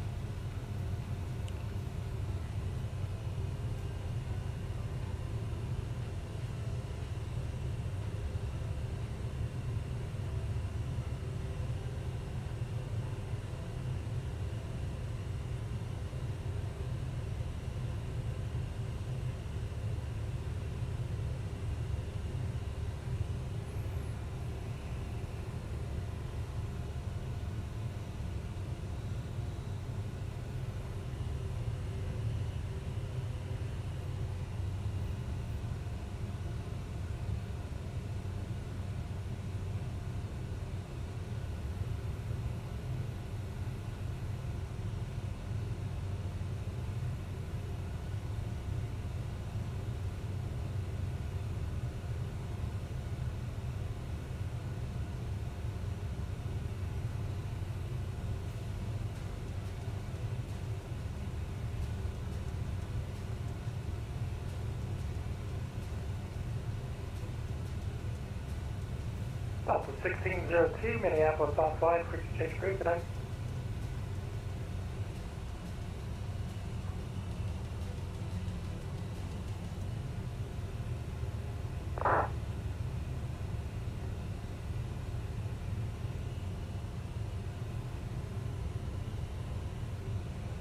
Delta 1602, Minneapolis offline, quick change crew, good night.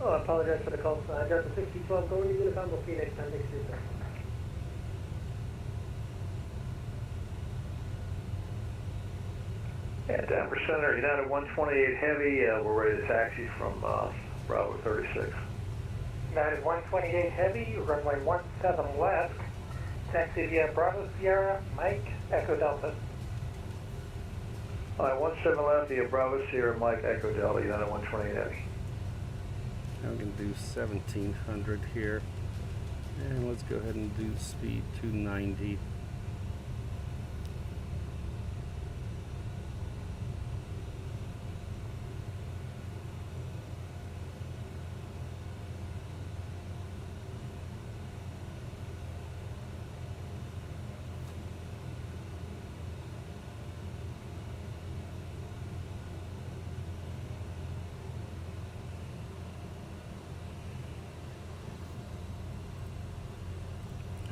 Oh, I apologize for the call. Delta 6012 going to Uniform Phoenix on next year, sir. And Denver Center, United 128 Heavy, we're ready to taxi from Bravo 36. United 128 Heavy, runway 17 left. Taxi via Bravo Sierra, Mike, Echo Delta. Alright, 17 left via Bravo Sierra, Mike, Echo Delta, United 128 Heavy. I'm going to do 1700 here. And let's go ahead and do speed 290.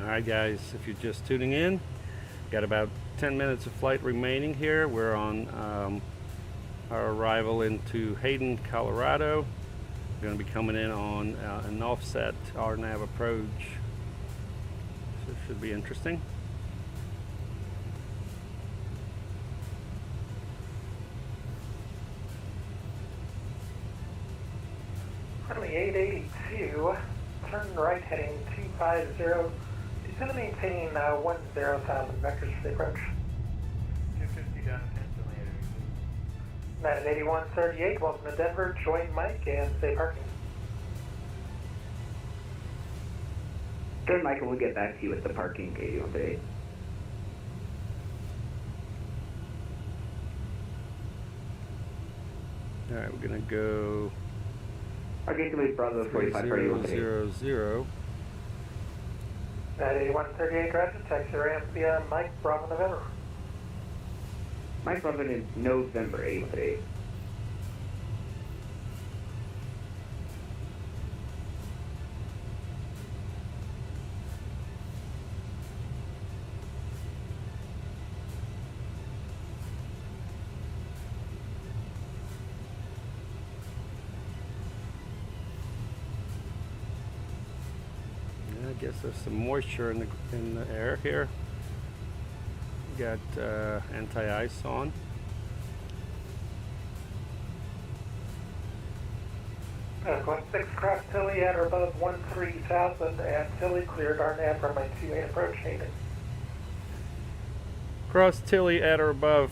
Alright guys, if you're just tuning in, got about 10 minutes of flight remaining here. We're on our arrival into Hayden, Colorado. We're going to be coming in on an offset RNAV approach. So it should be interesting. Runway 882, turn right heading 250. He's going to maintain 10,000 vectors for the approach. 250 down to Pennsylvania. United 8138, welcome to Denver, join Mike and stay parking. Sure, Michael, we'll get back to you with the parking KD138. Alright, we're going to go Parking to Bravo 45 for you. 000. United 8138, roger, taxi ramp via Mike, Bravo November. Mike Bravo in November 818. I guess there's some moisture in the air here. Got anti-ice on. Going 6 cross Tilly at or above 13,000 and Tilly cleared RNAV runway 28 approach Hayden. Cross Tilly at or above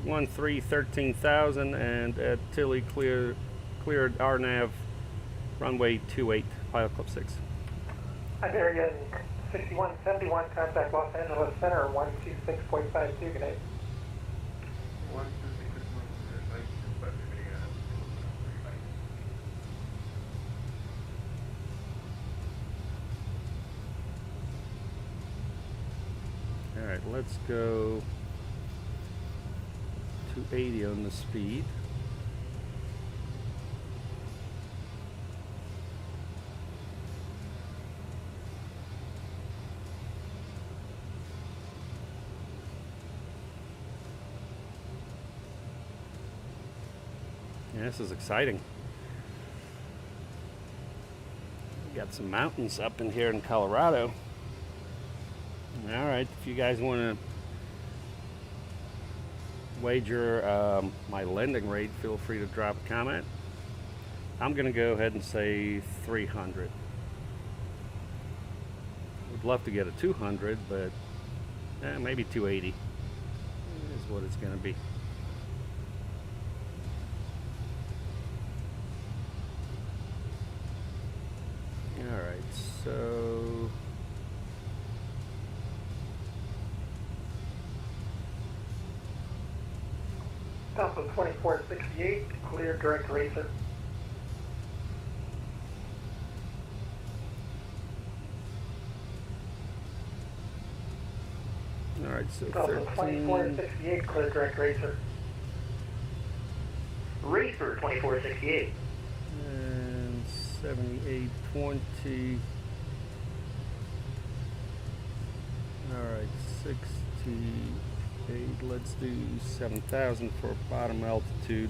13,000 and at Tilly cleared RNAV runway 28, Pilot Club 6. Iberian 6171, contact Los Angeles Center 126.52, good day. Alright, let's go 280 on the speed. Yeah, this is exciting. We got some mountains up in here in Colorado. Alright, if you guys want to wager my landing rate, feel free to drop a comment. I'm going to go ahead and say 300. Would love to get a 200, but maybe 280 is what it's going to be. Alright, so Delta 2468, clear direct racer. alright, Alright, so Also 13. 2468 clear direct racer. Racer 2468. And 7820. Alright, 68. Let's do 7,000 for bottom altitude.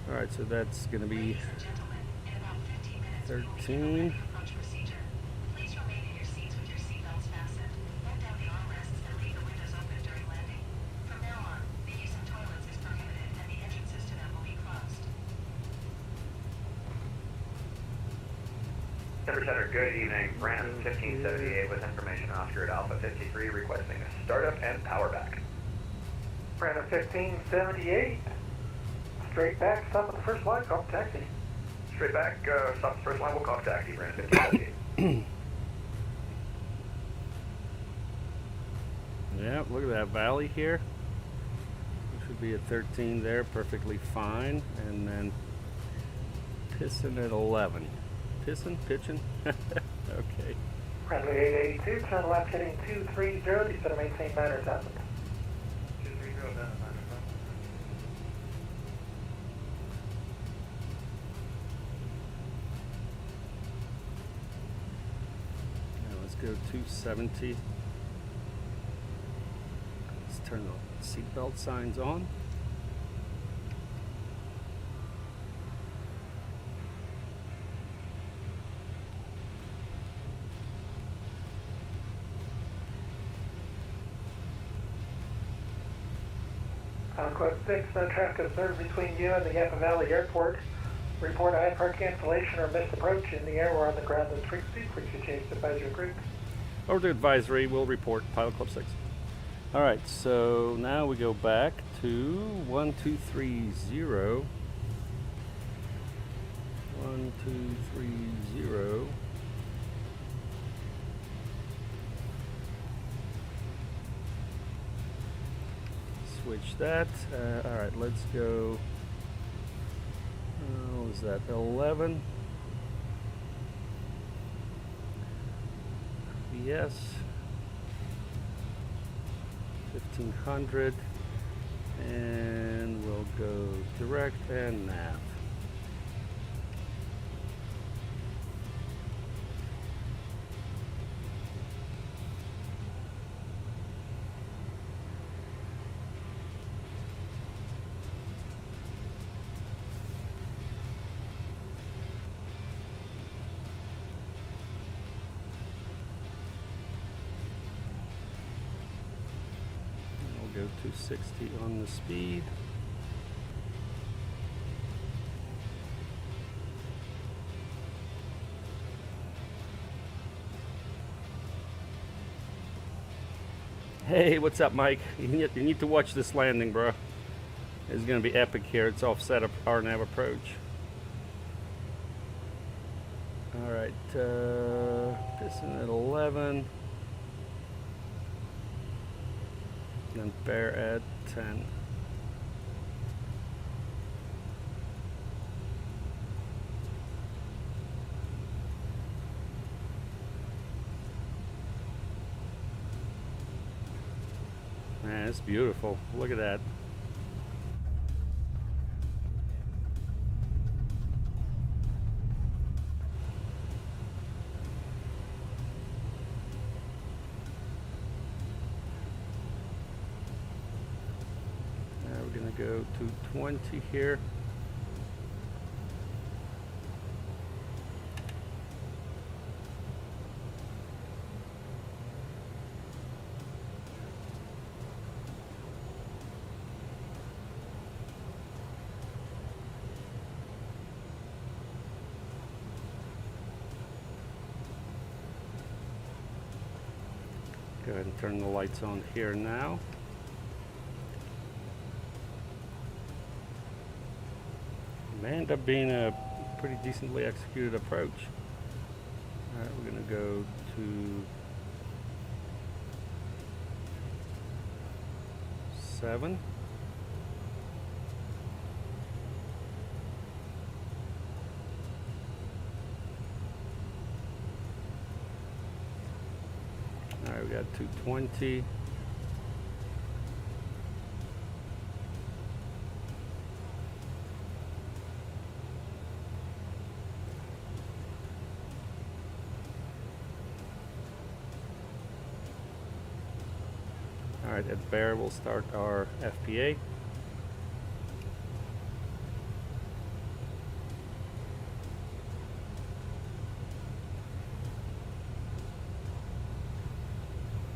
Alright, so that's going to be Ladies and gentlemen, in about 15 minutes, we will begin the 13. landing approach procedure. Please remain in your seats with your seatbelts fastened. Let down the armrests and leave the windows open during landing. From now on, the use of toilets is prohibited and the entrances to them will be closed. Denver Center, good evening. Brandon 1578 with information Oscar at Alpha 53 requesting a startup and power back. Brandon 1578. Straight back, stop at the first line, call taxi. Straight back, stop the first line, we'll call taxi, Brandon 1578. Yeah, look at that valley here. There should be a 13 there, perfectly fine. And then pissing at 11. Pissing? Pitching? Okay. Runway 882, turn left heading 230, descend to maintain 9,000. 230, down. Now let's go 270. Let's turn the seatbelt signs on. Quote 6, no traffic observed between you and the Yapa Valley Airport. Report IFR cancellation or missed approach in the air or on the ground at frequencies, which you change to advisory group. Over to advisory, we'll report Pilot Club 6. Alright, so now we go back to 1230. 1230. Switch that. Alright, let's go. What was that? 11. Yes. 1500. And we'll go direct and nav. Go 260 on the speed. Hey, what's up, Mike? You need to watch this landing, bro. It's gonna be epic here. It's offset up our nav approach. All right, piston at 11. And bear at 10. Man, it's beautiful. Look at that. Go to 20 here. Go ahead and turn the lights on here now. May end up being a pretty decently executed approach. Alright, we're going to go to 7. got 220. Alright, at Bear we'll start our FPA.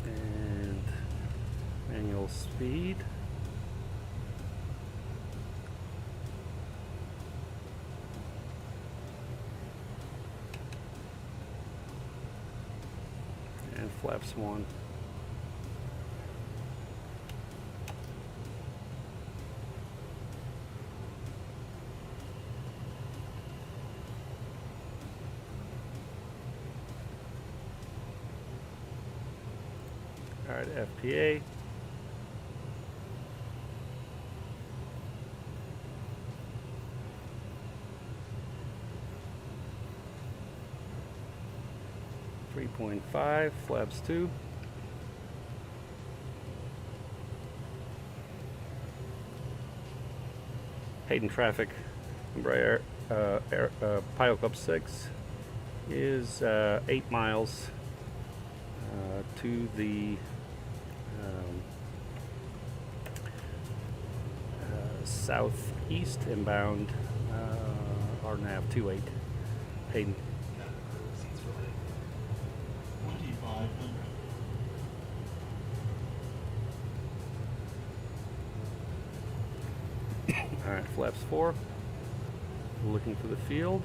And manual speed. And flaps 1. Alright, FPA. .5, flaps 2. Hayden traffic, Embraer Pilot Club 6 is 8 miles to the southeast inbound RNAV 28. Hayden. Seats for landing. 2500. Alright, flaps 4. Looking for the field.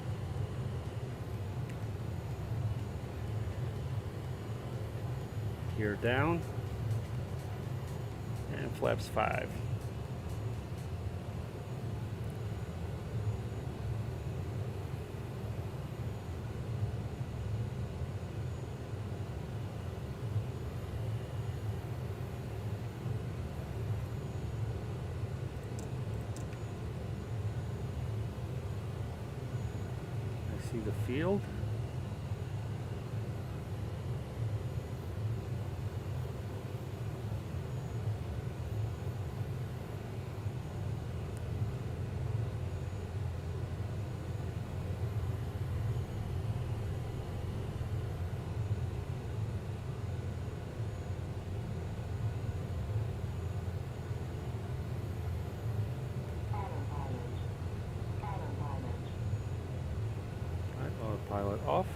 Gear down. And flaps 5. See the field. Pilot off.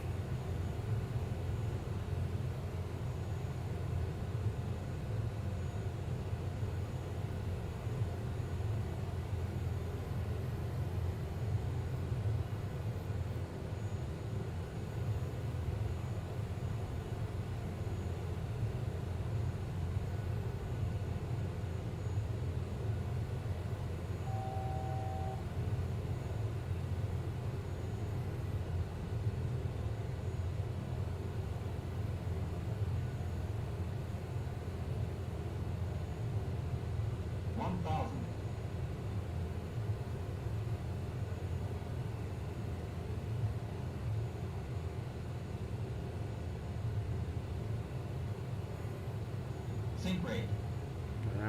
Sync rate.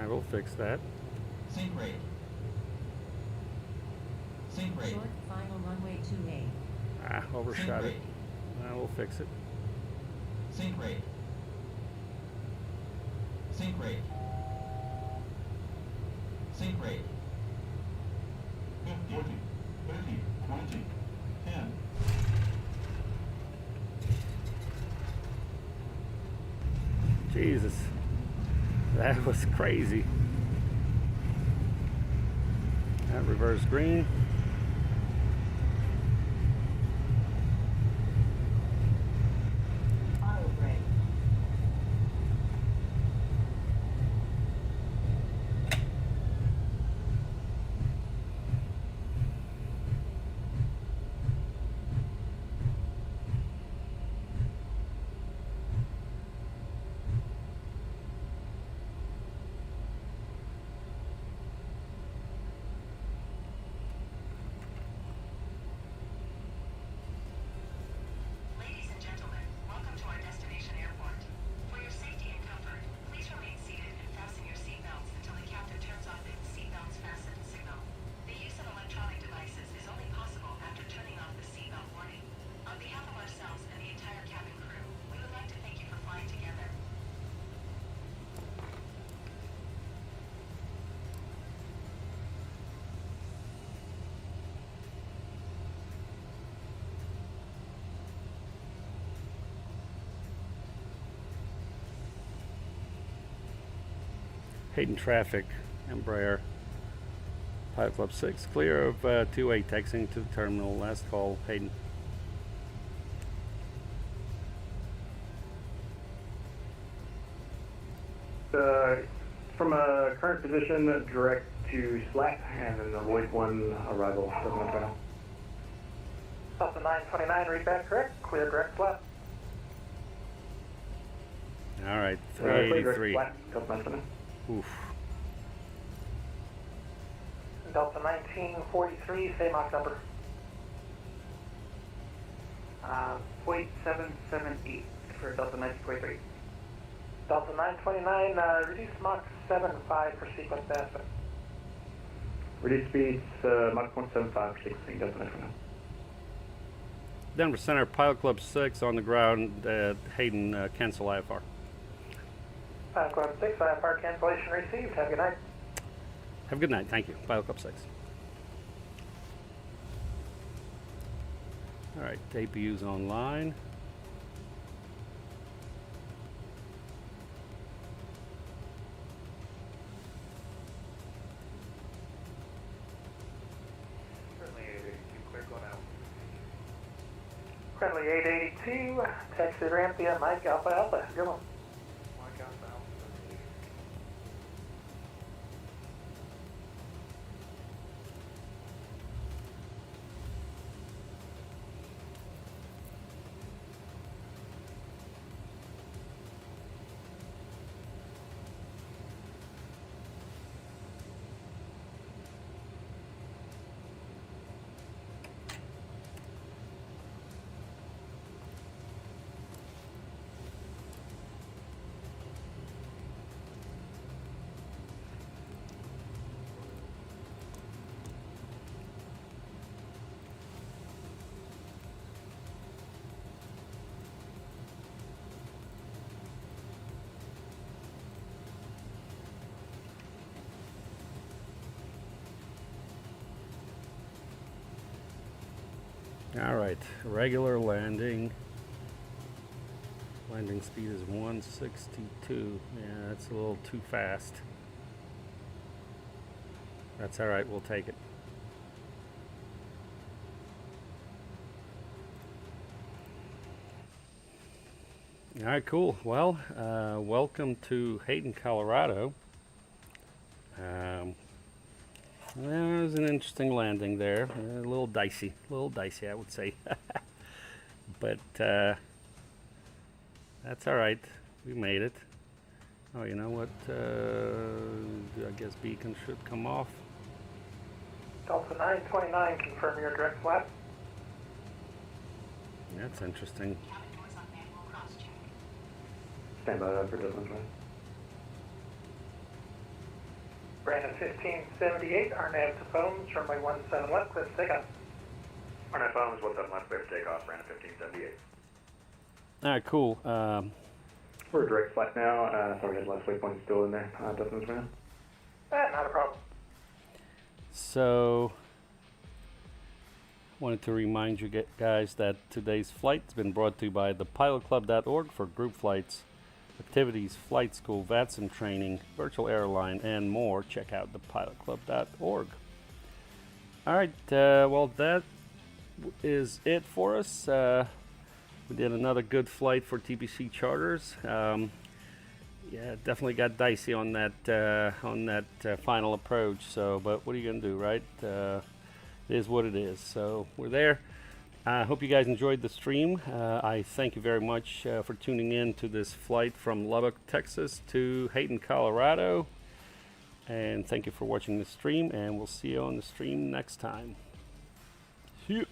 I will fix that. Sync rate. Sync rate. Short final runway 28. Overshot it. I will fix it. Sync rate. Sync rate. Sync rate. 40, 30, 20, 10. Jesus. That was crazy. That reverse green. Auto brake. Hayden traffic, Embraer, Pilot Club 6, clear of 2-8, taxiing to the terminal. Last call, Hayden. From a current position, direct to SLAP, and then avoid one arrival. Doesn't right now. Delta 929, read back correct. Clear direct flat. All right, Clear 383. direct flat. Oof. Delta 1943, same Mach number. 0.778 for Delta 1943. Delta 929, reduce Mach 7.5 for sequence aspect. Reduce speeds, Mach 0.75 for sequencing, Delta 929. Denver Center, Pilot Club 6 on the ground. Hayden, cancel IFR. Pilot Club 6, IFR cancellation received. Have a good night. Have a good night. Thank you. Pilot Club 6. All right, APU's online. Certainly 882, clear going out. Friendly 882, taxi ramp via Mike Alpha Alpha. Good one. Mike Alpha Alpha. All right, regular landing. Landing speed is 162. Yeah, that's a little too fast. That's all right, we'll take it. All right, cool. Well, welcome to Hayden, Colorado. Well, it was an interesting landing there. A little dicey, I would say. But that's all right. We made it. Oh, you know what? I guess beacon should come off. Delta 929, confirm your direct flat. That's interesting. Stand by that for Delta 9. Brandon 1578, RNAV to phones, runway 17 left, clear to take off. RNAV phones, what's up, left, clear to take off, Brandon 1578. All right, cool. We're direct flight now. Sorry, the last waypoint still in there. Delta 929. Not a problem. So, wanted to remind you guys that today's flight has been brought to you by thepilotclub.org for group flights, activities, flight school, VATSIM training, virtual airline, and more. Check out thepilotclub.org. All right, well, that is it for us. We did another good flight for TPC charters. Yeah, definitely got dicey on that final approach. So, but what are you gonna do, right? It is what it is. So we're there. I hope you guys enjoyed the stream. I thank you very much for tuning in to this flight from Lubbock, Texas to Hayden, Colorado. And thank you for watching the stream, and we'll see you on the stream next time. See you.